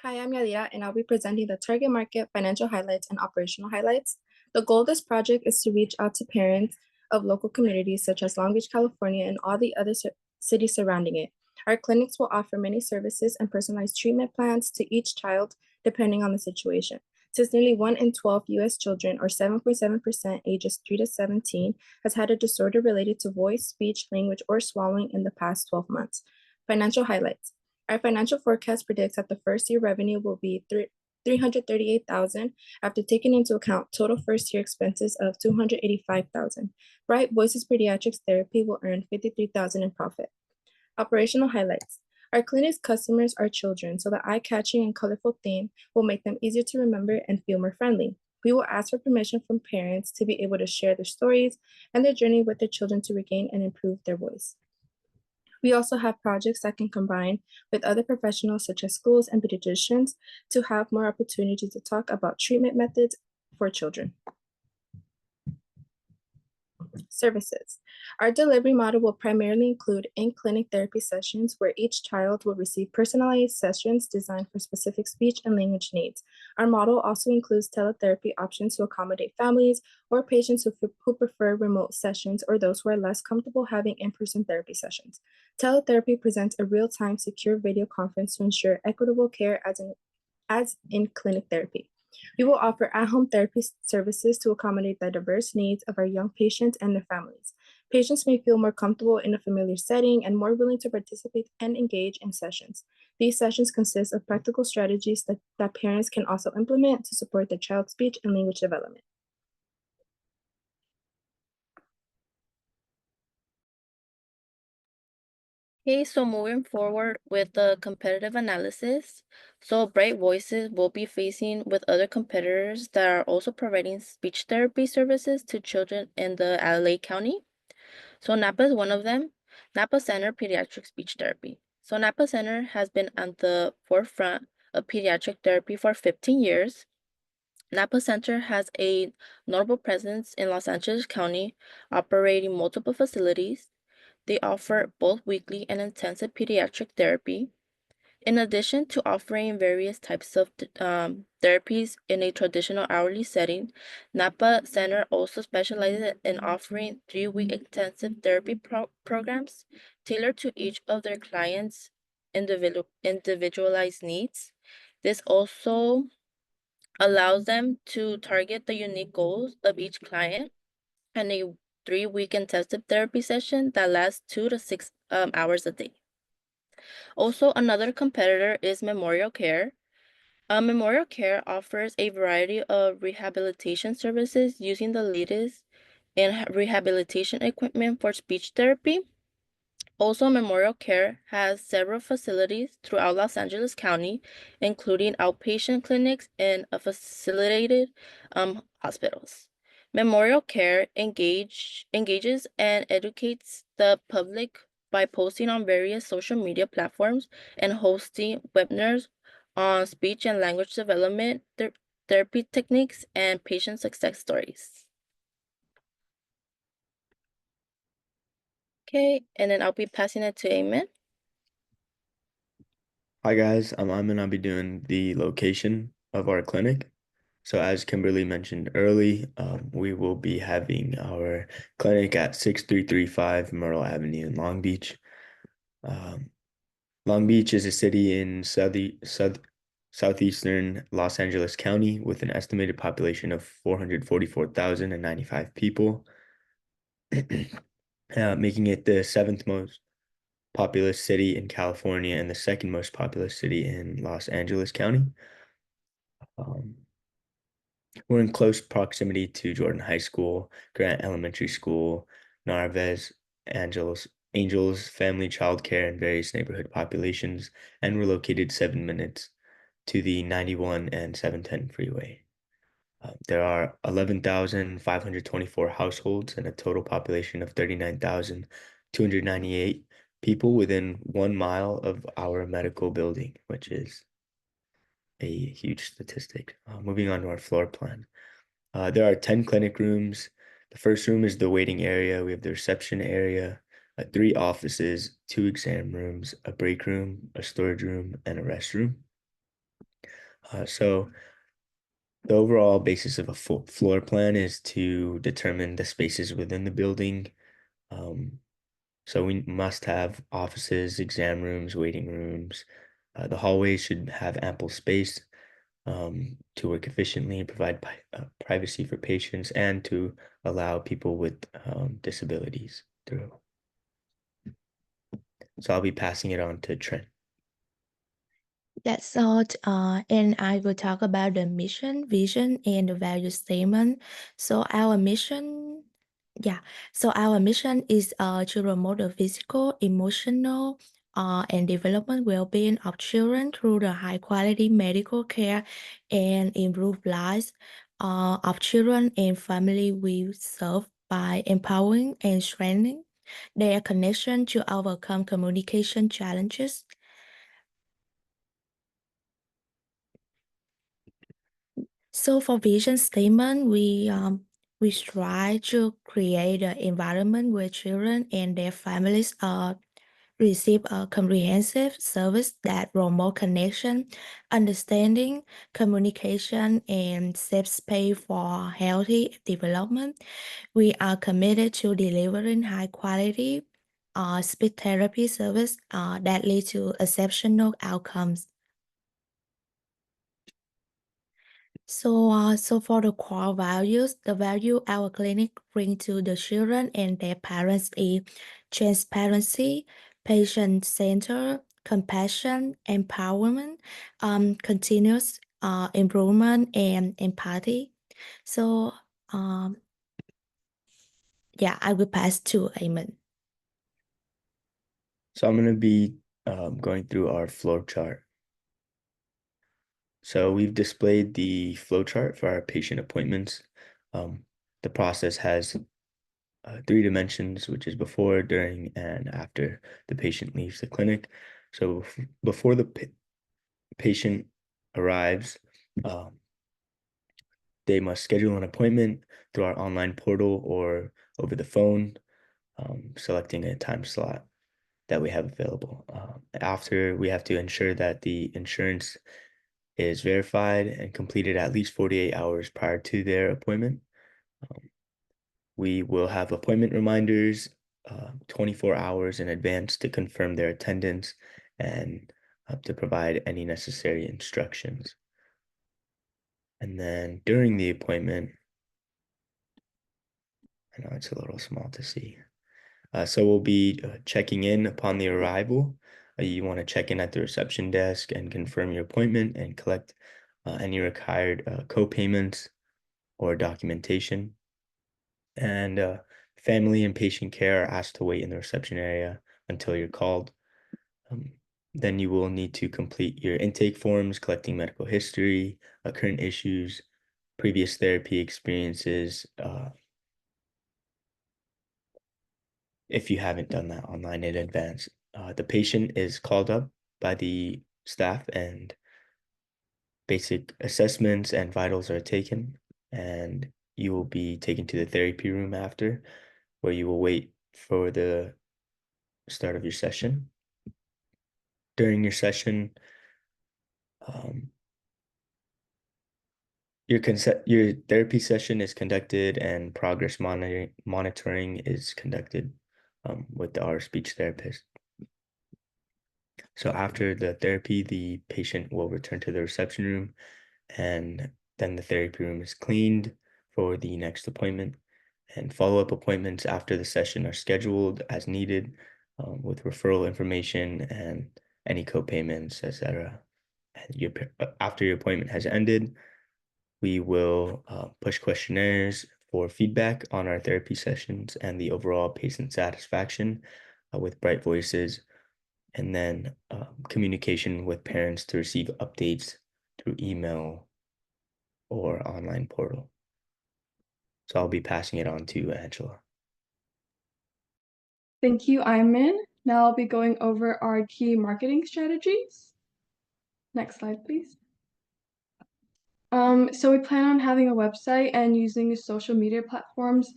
Hi, I'm Yadira, and I'll be presenting the target market, financial highlights, and operational highlights. The goal of this project is to reach out to parents of local communities such as Long Beach, California, and all the other cities surrounding it. Our clinics will offer many services and personalized treatment plans to each child depending on the situation. Since nearly 1 in 12 US children, or 7.7% ages 3 to 17, has had a disorder related to voice, speech, language, or swallowing in the past 12 months. Financial highlights. Our financial forecast predicts that the first year revenue will be $338,000 after taking into account total first year expenses of $285,000. Bright Voices Pediatrics Therapy will earn $53,000 in profit. Operational highlights. Our clinic's customers are children, so the eye-catching and colorful theme will make them easier to remember and feel more friendly. We will ask for permission from parents to be able to share their stories and their journey with their children to regain and improve their voice. We also have projects that can combine with other professionals such as schools and pediatricians to have more opportunity to talk about treatment methods for children. Services. Our delivery model will primarily include in-clinic therapy sessions where each child will receive personalized sessions designed for specific speech and language needs. Our model also includes teletherapy options to accommodate families or patients who prefer remote sessions or those who are less comfortable having in-person therapy sessions. Teletherapy presents a real-time secure video conference to ensure equitable care as in clinic therapy. We will offer at-home therapy services to accommodate the diverse needs of our young patients and their families. Patients may feel more comfortable in a familiar setting and more willing to participate and engage in sessions. These sessions consist of practical strategies that parents can also implement to support their child's speech and language development. Okay, so moving forward with the competitive analysis. So Bright Voices will be facing with other competitors that are also providing speech therapy services to children in the LA County. So Napa is one of them, Napa Center Pediatric Speech Therapy. So Napa Center has been at the forefront of pediatric therapy for 15 years. Napa Center has a notable presence in Los Angeles County, operating multiple facilities. They offer both weekly and intensive pediatric therapy. In addition to offering various types of therapies in a traditional hourly setting, Napa Center also specializes in offering 3-week intensive therapy programs tailored to each of their clients' individualized needs. This also allows them to target the unique goals of each client, and a 3-week intensive therapy session that lasts 2 to 6 hours a day. Also, another competitor is Memorial Care. Memorial Care offers a variety of rehabilitation services using the latest in rehabilitation equipment for speech therapy. Also, Memorial Care has several facilities throughout Los Angeles County, including outpatient clinics and facilitated hospitals. Memorial Care engages and educates the public by posting on various social media platforms and hosting webinars on speech and language development, therapy techniques, and patient success stories. Okay, and then I'll be passing it to Amen. Hi guys, I'm Ayman. I'll be doing the location of our clinic. So as Kimberly mentioned early, we will be having our clinic at 6335 Myrtle Avenue in Long Beach. Long Beach is a city in southeastern Los Angeles County with an estimated population of 444,095 people, making it the seventh most populous city in California and the second most populous city in Los Angeles County. We're in close proximity to Jordan High School, Grant Elementary School, Narvaez, Angels Family Child Care, and various neighborhood populations, and we're located 7 minutes to the 91 and 710 freeway. There are 11,524 households and a total population of 39,298 people within 1 mile of our medical building, which is a huge statistic. Moving on to our floor plan. There are 10 clinic rooms. The first room is the waiting area. We have the reception area, 3 offices, 2 exam rooms, a break room, a storage room, and a restroom. So the overall basis of a floor plan is to determine the spaces within the building. So we must have offices, exam rooms, waiting rooms. The hallways should have ample space to work efficiently and provide privacy for patients and to allow people with disabilities through. So I'll be passing it on to Trent. That's all. And I will talk about the mission, vision, and the value statement. So our mission is to promote the physical, emotional, and development well-being of children through the high-quality medical care and improve lives of children and family we serve by empowering and strengthening their connection to overcome communication challenges. So for vision statement, we strive to create an environment where children and their families receive a comprehensive service that promote connection, understanding, communication, and safe space for healthy development. We are committed to delivering high quality speech therapy service that lead to exceptional outcomes. So for the core values, the value our clinic bring to the children and their parents is transparency, patient-centered, compassion, empowerment, continuous improvement, and empathy. So yeah, I will pass to Ayman. So I'm going to be going through our flow chart. So we've displayed the flow chart for our patient appointments. The process has 3 dimensions, which is before, during, and after the patient leaves the clinic. So before the patient arrives, they must schedule an appointment through our online portal or over the phone, selecting a time slot that we have available. After, we have to ensure that the insurance is verified and completed at least 48 hours prior to their appointment. We will have appointment reminders 24 hours in advance to confirm their attendance and to provide any necessary instructions. And then during the appointment, I know it's a little small to see. So we'll be checking in upon the arrival. You want to check in at the reception desk and confirm your appointment and collect any required co-payments or documentation. And family and patient care are asked to wait in the reception area until you're called. Then you will need to complete your intake forms, collecting medical history, current issues, previous therapy experiences, if you haven't done that online in advance. The patient is called up by the staff and basic assessments and vitals are taken, and you will be taken to the therapy room after, where you will wait for the start of your session. During your session, your therapy session is conducted and progress monitoring is conducted with our speech therapist. So after the therapy, the patient will return to the reception room, and then the therapy room is cleaned for the next appointment. And follow-up appointments after the session are scheduled as needed, with referral information and any co-payments, etc. And after your appointment has ended, we will push questionnaires for feedback on our therapy sessions and the overall patient satisfaction with Bright Voices, and then communication with parents to receive updates through email or online portal. So I'll be passing it on to Angela. Thank you, Ayman. Now I'll be going over our key marketing strategies. Next slide, please. So we plan on having a website and using social media platforms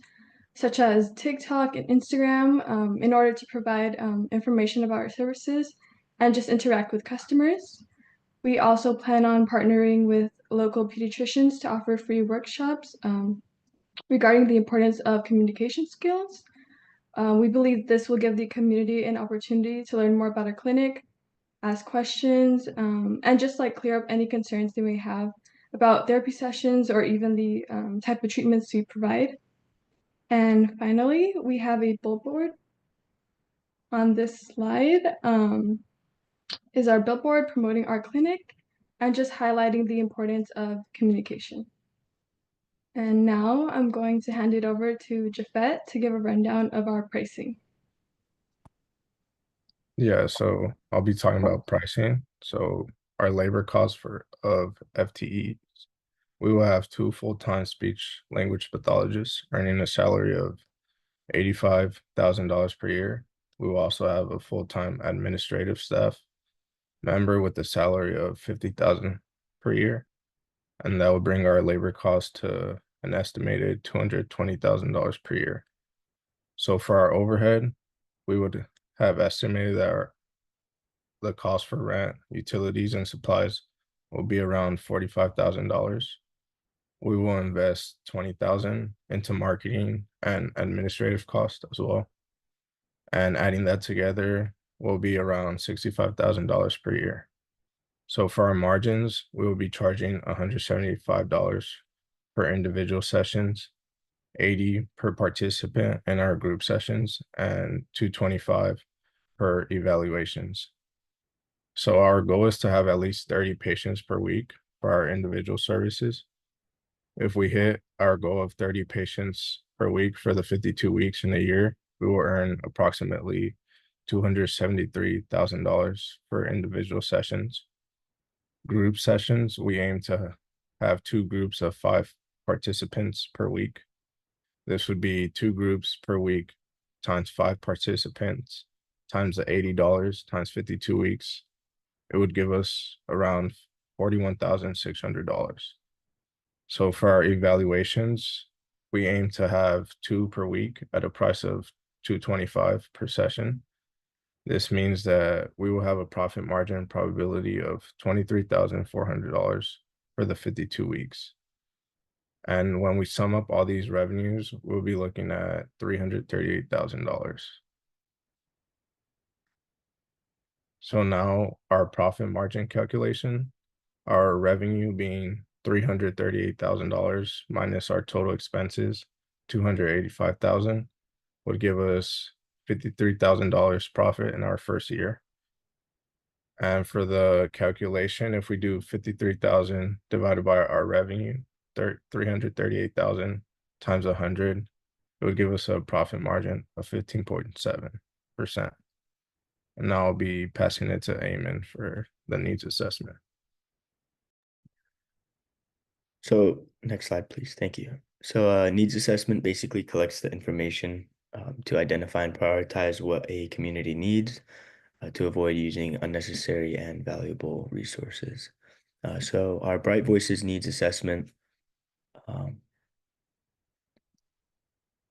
such as TikTok and Instagram in order to provide information about our services and just interact with customers. We also plan on partnering with local pediatricians to offer free workshops regarding the importance of communication skills. We believe this will give the community an opportunity to learn more about our clinic, ask questions, and just like clear up any concerns they may have about therapy sessions or even the type of treatments we provide. And finally, we have a billboard. On this slide is our billboard promoting our clinic and just highlighting the importance of communication. And now I'm going to hand it over to Jafet to give a rundown of our pricing. Yeah, so I'll be talking about pricing. So our labor costs of FTEs, we will have 2 full-time speech language pathologists earning a salary of $85,000 per year. We will also have a full-time administrative staff member with a salary of $50,000 per year, and that would bring our labor cost to an estimated $220,000 per year. So for our overhead, we would have estimated that the cost for rent, utilities, and supplies will be around $45,000. We will invest $20,000 into marketing and administrative costs as well. And adding that together will be around $65,000 per year. So for our margins, we will be charging $175 per individual sessions, $80 per participant in our group sessions, and $225 per evaluations. So our goal is to have at least 30 patients per week for our individual services. If we hit our goal of 30 patients per week for the 52 weeks in a year, we will earn approximately $273,000 for individual sessions. Group sessions, we aim to have 2 groups of 5 participants per week. This would be 2 groups per week times 5 participants times the $80 times 52 weeks. It would give us around $41,600. So for our evaluations, we aim to have 2 per week at a price of $225 per session. This means that we will have a profit margin probability of $23,400 for the 52 weeks. And when we sum up all these revenues, we'll be looking at $338,000. So now our profit margin calculation, our revenue being $338,000 minus our total expenses, $285,000, would give us $53,000 profit in our first year. And for the calculation, if we do 53,000 divided by our revenue, 338,000 times 100, it would give us a profit margin of 15.7%. And now I'll be passing it to Eamon for the needs assessment. So next slide, please. Thank you. So needs assessment basically collects the information to identify and prioritize what a community needs to avoid using unnecessary and valuable resources. So our Bright Voices needs assessment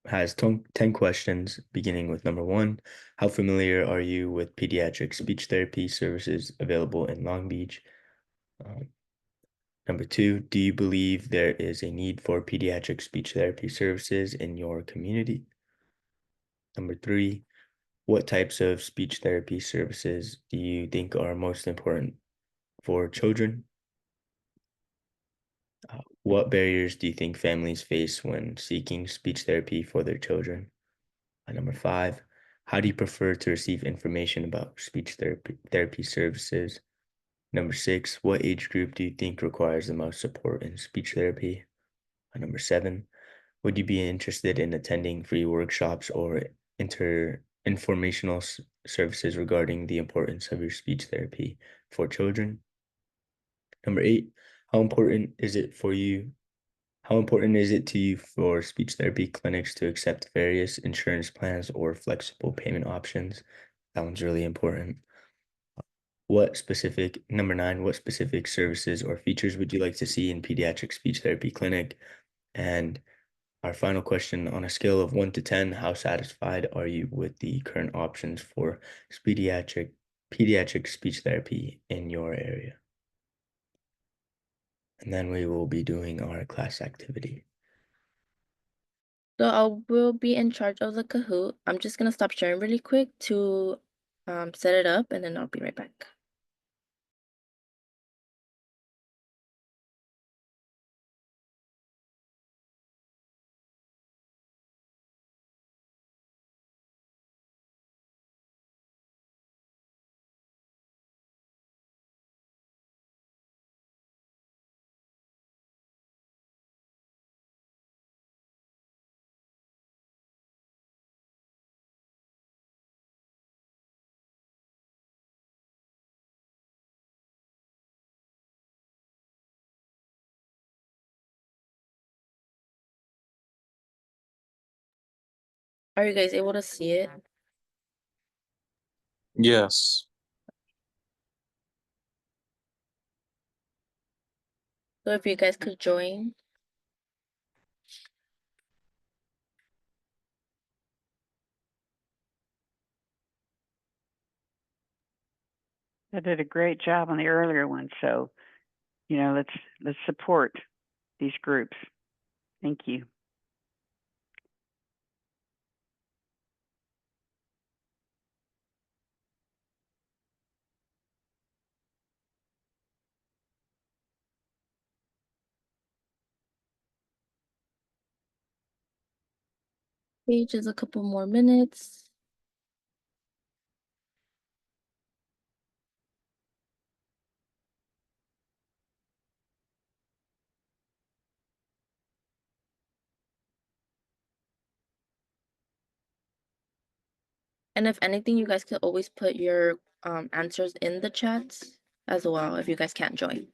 has 10 questions, beginning with number 1. How familiar are you with pediatric speech therapy services available in Long Beach? Number 2, do you believe there is a need for pediatric speech therapy services in your community? Number 3, what types of speech therapy services do you think are most important for children? What barriers do you think families face when seeking speech therapy for their children? Number 5, how do you prefer to receive information about speech therapy services? Number 6, what age group do you think requires the most support in speech therapy? Number 7, would you be interested in attending free workshops or informational services regarding the importance of your speech therapy for children? Number 8, how important is it for you? How important is it to you for speech therapy clinics to accept various insurance plans or flexible payment options? That one's really important. Number 9, what specific services or features would you like to see in pediatric speech therapy clinic? And our final question, on a scale of 1 to 10, how satisfied are you with the current options for pediatric speech therapy in your area? And then we will be doing our class activity. So I will be in charge of the Kahoot. I'm just gonna stop sharing really quick to set it up, and then I'll be right back. Are you guys able to see it? Yes. So if you guys could join. I did a great job on the earlier one, so, let's support these groups. Thank you. Just a couple more minutes. And if anything, you guys could always put your answers in the chats as well if you guys can't join.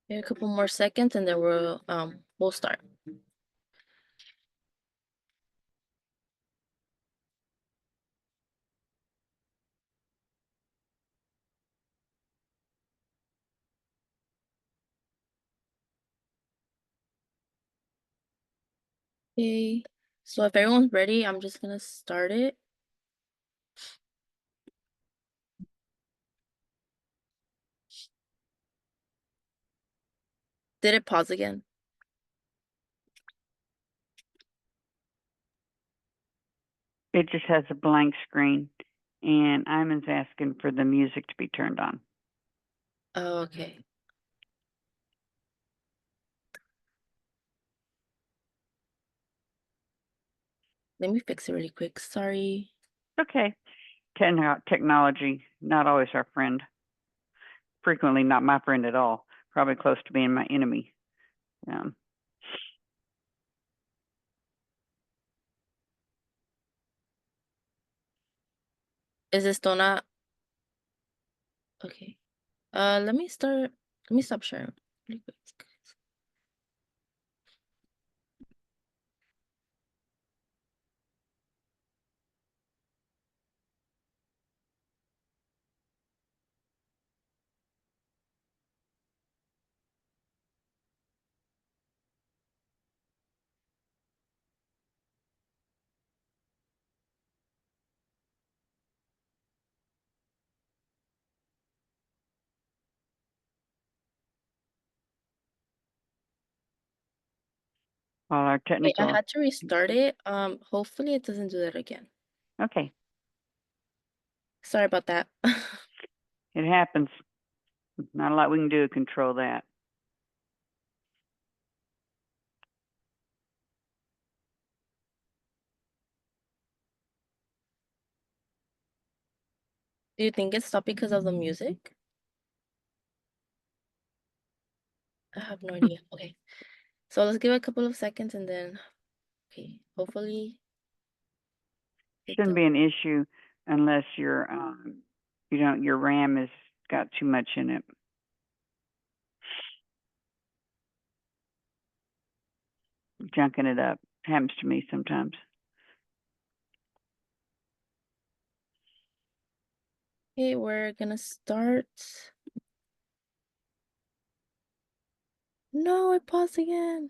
A couple more seconds and then we'll start. Okay, so if everyone's ready, I'm just gonna start it. Did it pause again? It just has a blank screen, and Iman's asking for the music to be turned on. Oh, okay. Let me fix it really quick. Sorry. Okay. Technology, not always our friend. Frequently not my friend at all. Probably close to being my enemy. Is this still not? Okay. Let me stop sharing really quick. While our Okay, I technical. had to restart it. Hopefully it doesn't do that again. Okay. Sorry about that. It happens. Not a lot we can do to control that. Do you think it stopped because of the music? I have no idea. Okay. So let's give it a couple of seconds and then, okay, hopefully. Shouldn't be an issue unless your your RAM has got too much in it. Junking it up. Happens to me sometimes. Okay, we're gonna start. No, it paused again.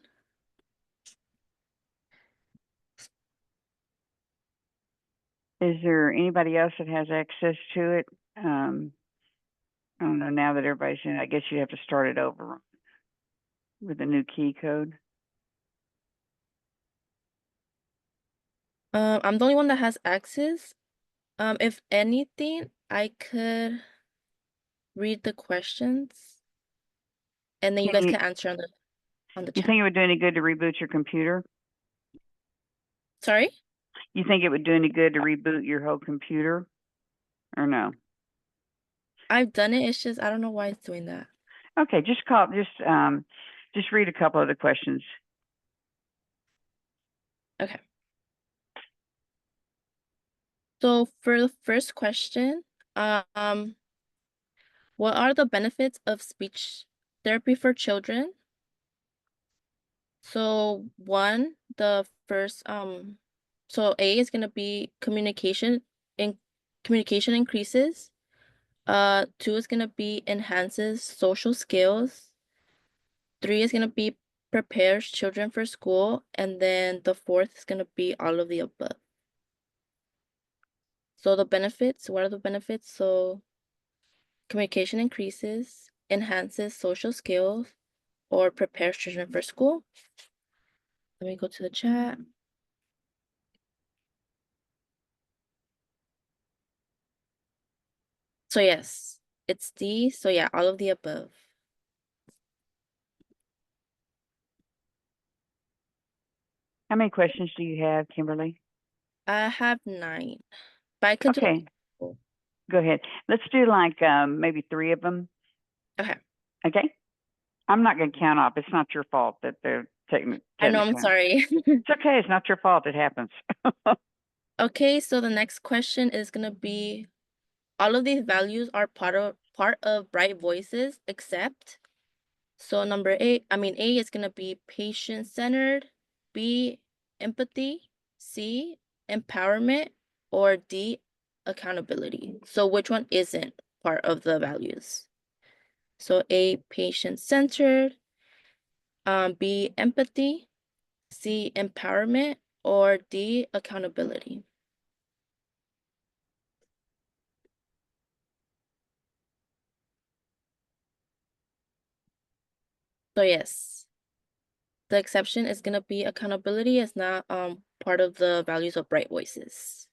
Is there anybody else that has access to it? I don't know, now that everybody's in, I guess you have to start it over with a new key code. I'm the only one that has access. If anything, I could read the questions and then you guys can answer on the You chat. think it would do any good to reboot your computer? Sorry? You think it would do any good to reboot your whole computer or no? I've done it. It's just I don't know why it's doing that. Okay, just read a couple of the questions. Okay. So for the first question, what are the benefits of speech therapy for children? So one, the first, so A is gonna be communication increases. 2 is gonna be enhances social skills. 3 is gonna be prepares children for school, and then the 4th is gonna be all of the above. So the benefits, what are the benefits? So communication increases, enhances social skills, or prepares children for school. Let me go to the chat. So yes, it's D. So yeah, all of the above. How many questions do you have, Kimberly? I have 9, but I could okay. Go ahead. Let's do like maybe 3 of them. Okay. Okay. I'm not going to count off. It's not your fault that they're taking. I know. I'm sorry. It's okay. It's not your fault. It happens. Okay. So the next question is gonna be, all of these values are part of Bright Voices, except. So number 8, A is gonna be patient-centered, B, empathy, C, empowerment, or D, accountability. So which one isn't part of the values? So A, patient-centered, B, empathy, C, empowerment, or D, accountability. So yes, the exception is gonna be accountability is not part of the values of Bright Voices.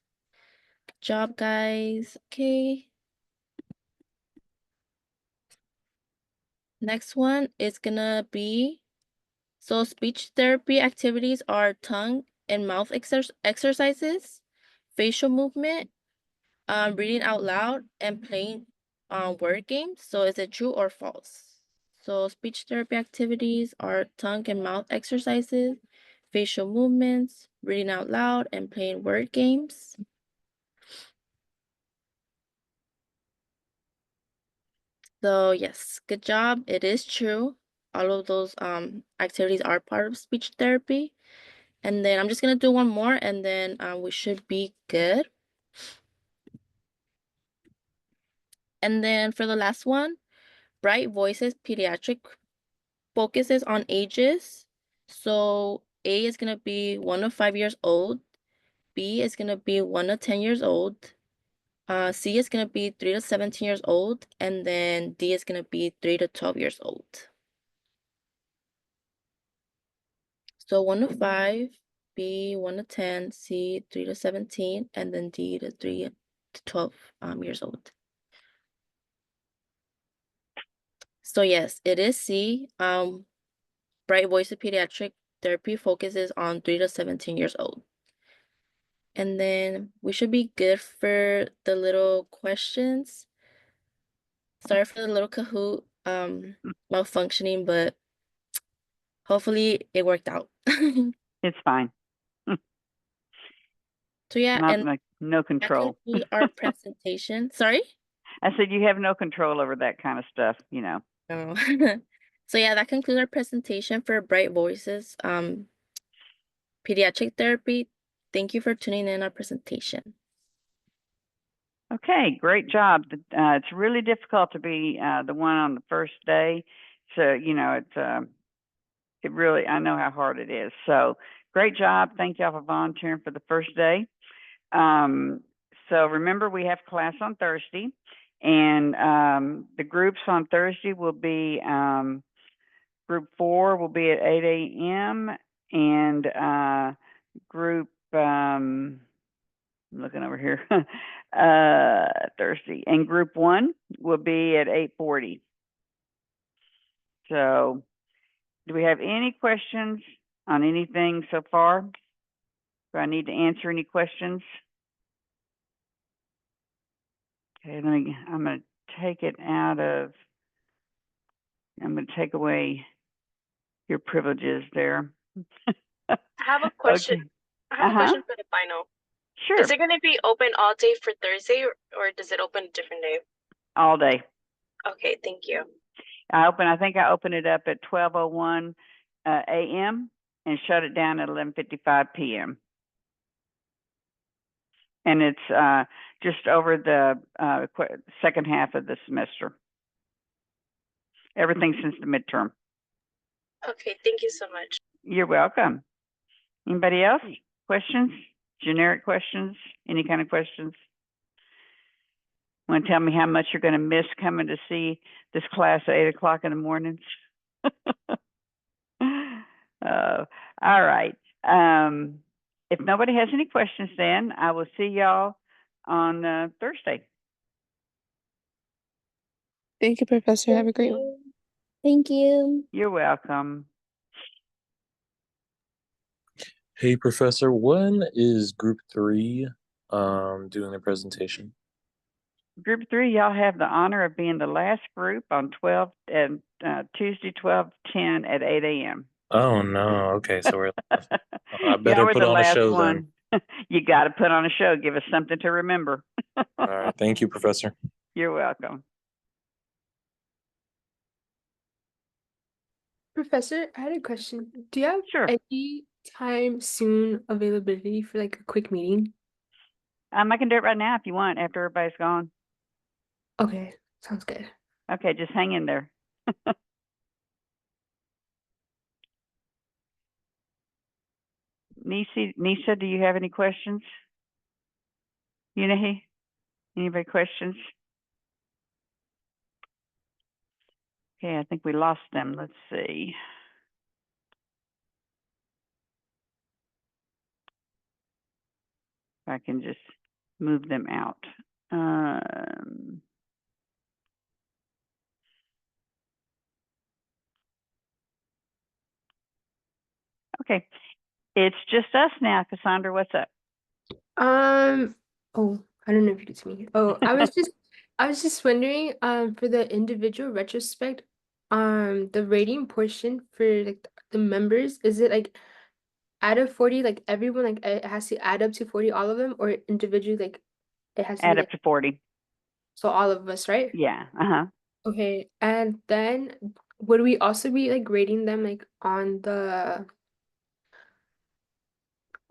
job, guys. Okay. Next one is gonna be, so speech therapy activities are tongue and mouth exercises, facial movement, reading out loud, and playing word games. So is it true or false? So speech therapy activities are tongue and mouth exercises, facial movements, reading out loud, and playing word games. So yes, good job. It is true. All of those activities are part of speech therapy. And then I'm just gonna do one more and then we should be good. And then for the last one, Bright Voices Pediatric focuses on ages. So A is gonna be 1 to 5 years old. B is gonna be 1 to 10 years old. C is gonna be 3 to 17 years old. And then D is gonna be 3 to 12 years old. So 1 to 5, B 1 to 10, C 3 to 17, and then D to 3 to 12 years old. So yes, it is C. Bright Voices Pediatric Therapy focuses on 3 to 17 years old. And then we should be good for the little questions. Sorry for the little Kahoot malfunctioning, but hopefully it worked out. It's fine. So yeah, Not and like no that control. concludes our presentation. Sorry? I said you have no control over that kind of stuff, you know. No. So yeah, that concludes our presentation for Bright Voices Pediatric Therapy. Thank you for tuning in our presentation. Okay, great job. It's really difficult to be the one on the first day. So, you know, it really, I know how hard it is. So great job. Thank y'all for volunteering for the first day. So remember, we have class on Thursday, and the groups on Thursday will be group 4 will be at 8 a.m. and group I'm looking over here Thursday, and group 1 will be at 8:40. So do we have any questions on anything so far? Do I need to answer any questions? Okay, I'm going to take it out of, I'm going to take away your privileges there. I have a question. Okay. I have a question for the final. Sure. Is it going to be open all day for Thursday, or does it open a different day? All day. Okay, thank you. I think I open it up at 12:01 a.m. and shut it down at 11:55 p.m. And it's just over the second half of the semester. Everything since the midterm. Okay, thank you so much. You're welcome. Anybody else? Questions? Generic questions? Any kind of questions? Want to tell me how much you're going to miss coming to see this class at 8 o'clock in the morning? All right. If nobody has any questions, then I will see y'all on Thursday. Thank you, Professor. Have a great one. Thank you. You're welcome. Hey, Professor, when is group 3 doing their presentation? Group 3, y'all have the honor of being the last group on Tuesday, 12/10 at 8 a.m. Oh no. Okay, so we're I Y'all better were put the on a last show one. You got to put on a show. Give us something to remember. then. All right. Thank you, Professor. You're welcome. Professor, I had a question. Do you have Sure. any time soon availability for like a quick meeting? I can do it right now if you want, after everybody's gone. Okay, sounds good. Okay, just hang in there. Nisa, do you have any questions? Yunahi, anybody questions? Okay, I think we lost them. Let's see. If I can just move them out. Okay, it's just us now. Cassandra, what's up? Oh, I don't know if you can see me. Oh, I was just wondering, for the individual retrospect, the rating portion for like the members, is it like out of 40, like everyone, like it has to add up to 40, all of them, or individually, like it has to be Add up like, to 40. so all of us, right? Yeah, uh-huh. Okay, and then would we also be like rating them like on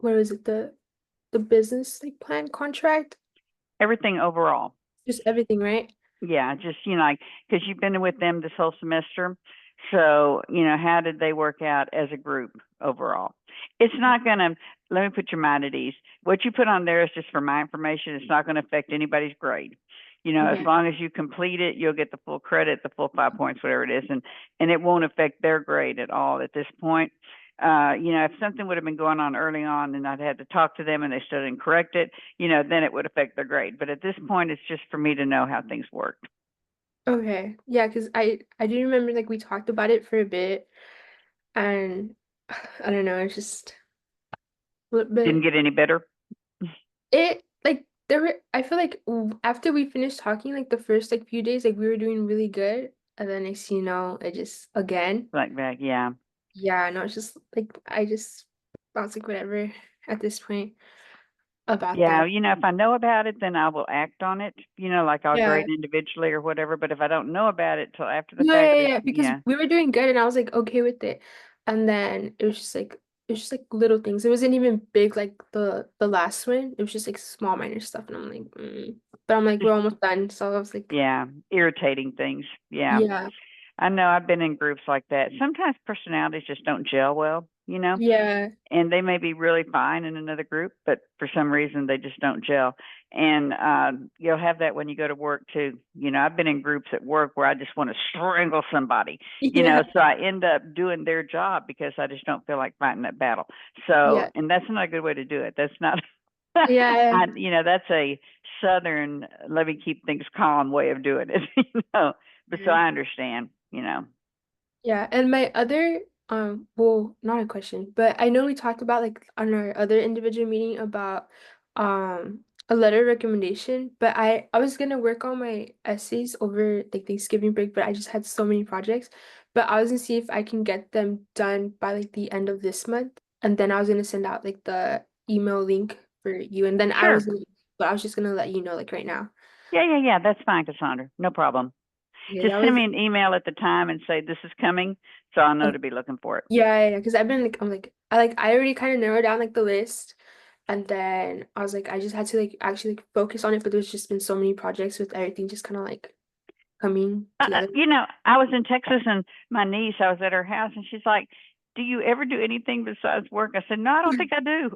what was it, the business like plan contract? Everything overall. Just everything, right? Yeah, just, like, because you've been with them this whole semester. So, how did they work out as a group overall? It's not going to, let me put your mind at ease. What you put on there is just for my information. It's not going to affect anybody's grade. As Okay. long as you complete it, you'll get the full credit, the full 5 points, whatever it is. And it won't affect their grade at all at this point. If something would have been going on early on and I'd had to talk to them and they still didn't correct it, then it would affect their grade. But at this point, it's just for me to know how things worked. Okay. Yeah, because I do remember like we talked about it for a bit, and I don't know, it's just a little Didn't bit get any better. it like there were I feel like after we finished talking, like the first like few days, like we were doing really good, and then next thing you know, it just again. Like that, yeah. Yeah, no, it's just like I was like whatever at this point about Yeah, that. if I know about it, then I will act on it, like I'll Yeah. grade individually or whatever. But if I don't know about it till after the No, fact, yeah, because yeah. we were doing good and I was like okay with it. And then it was just like little things. It wasn't even big like the last one. It was just like small minor stuff. And I'm like, but I'm like, we're almost done. So I was like, Yeah, irritating things. Yeah. yeah, I know I've been in groups like that. Sometimes personalities just don't gel well, yeah, and they may be really fine in another group, but for some reason they just don't gel. And you'll have that when you go to work too. I've been in groups at work where I just want to strangle somebody, yeah, so I end up doing their job because I just don't feel like fighting that battle. So, yeah, and that's not a good way to do it. That's not, yeah, that's a Southern, let me keep things calm way of doing it, But so I understand, yeah. And my other, well, not a question, but I know we talked about like on our other individual meeting about a letter of recommendation, but I was gonna work on my essays over like Thanksgiving break, but I just had so many projects. But I was gonna see if I can get them done by like the end of this month, and then I was gonna send out like the email link for you, and then Sure. but I was just gonna let you know like right now. Yeah, that's fine, Cassandra. No problem. Yeah, Just that send was me an email at the time and say this is coming, so I'll know to be looking for it. yeah, because I've been like I already kind of narrowed down like the list, and then I was like I just had to like actually like focus on it, but there's just been so many projects with everything just kind of like coming together. I was in Texas and my niece, I was at her house and she's like, "Do you ever do anything besides work?" I said, "No, I don't think I do."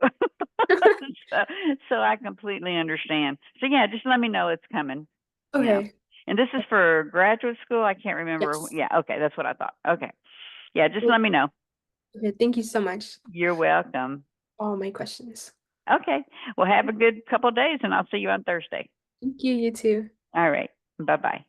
So I completely understand. So yeah, just let me know it's coming. Okay. And this is for graduate school. I can't remember. Yes. Yeah, okay, that's what I thought. Okay. Yeah, just Well, let me know. okay, thank you so much. You're welcome. All my questions. Okay. Well, have a good couple of days and I'll see you on Thursday. Thank you, you too. All right. Bye-bye.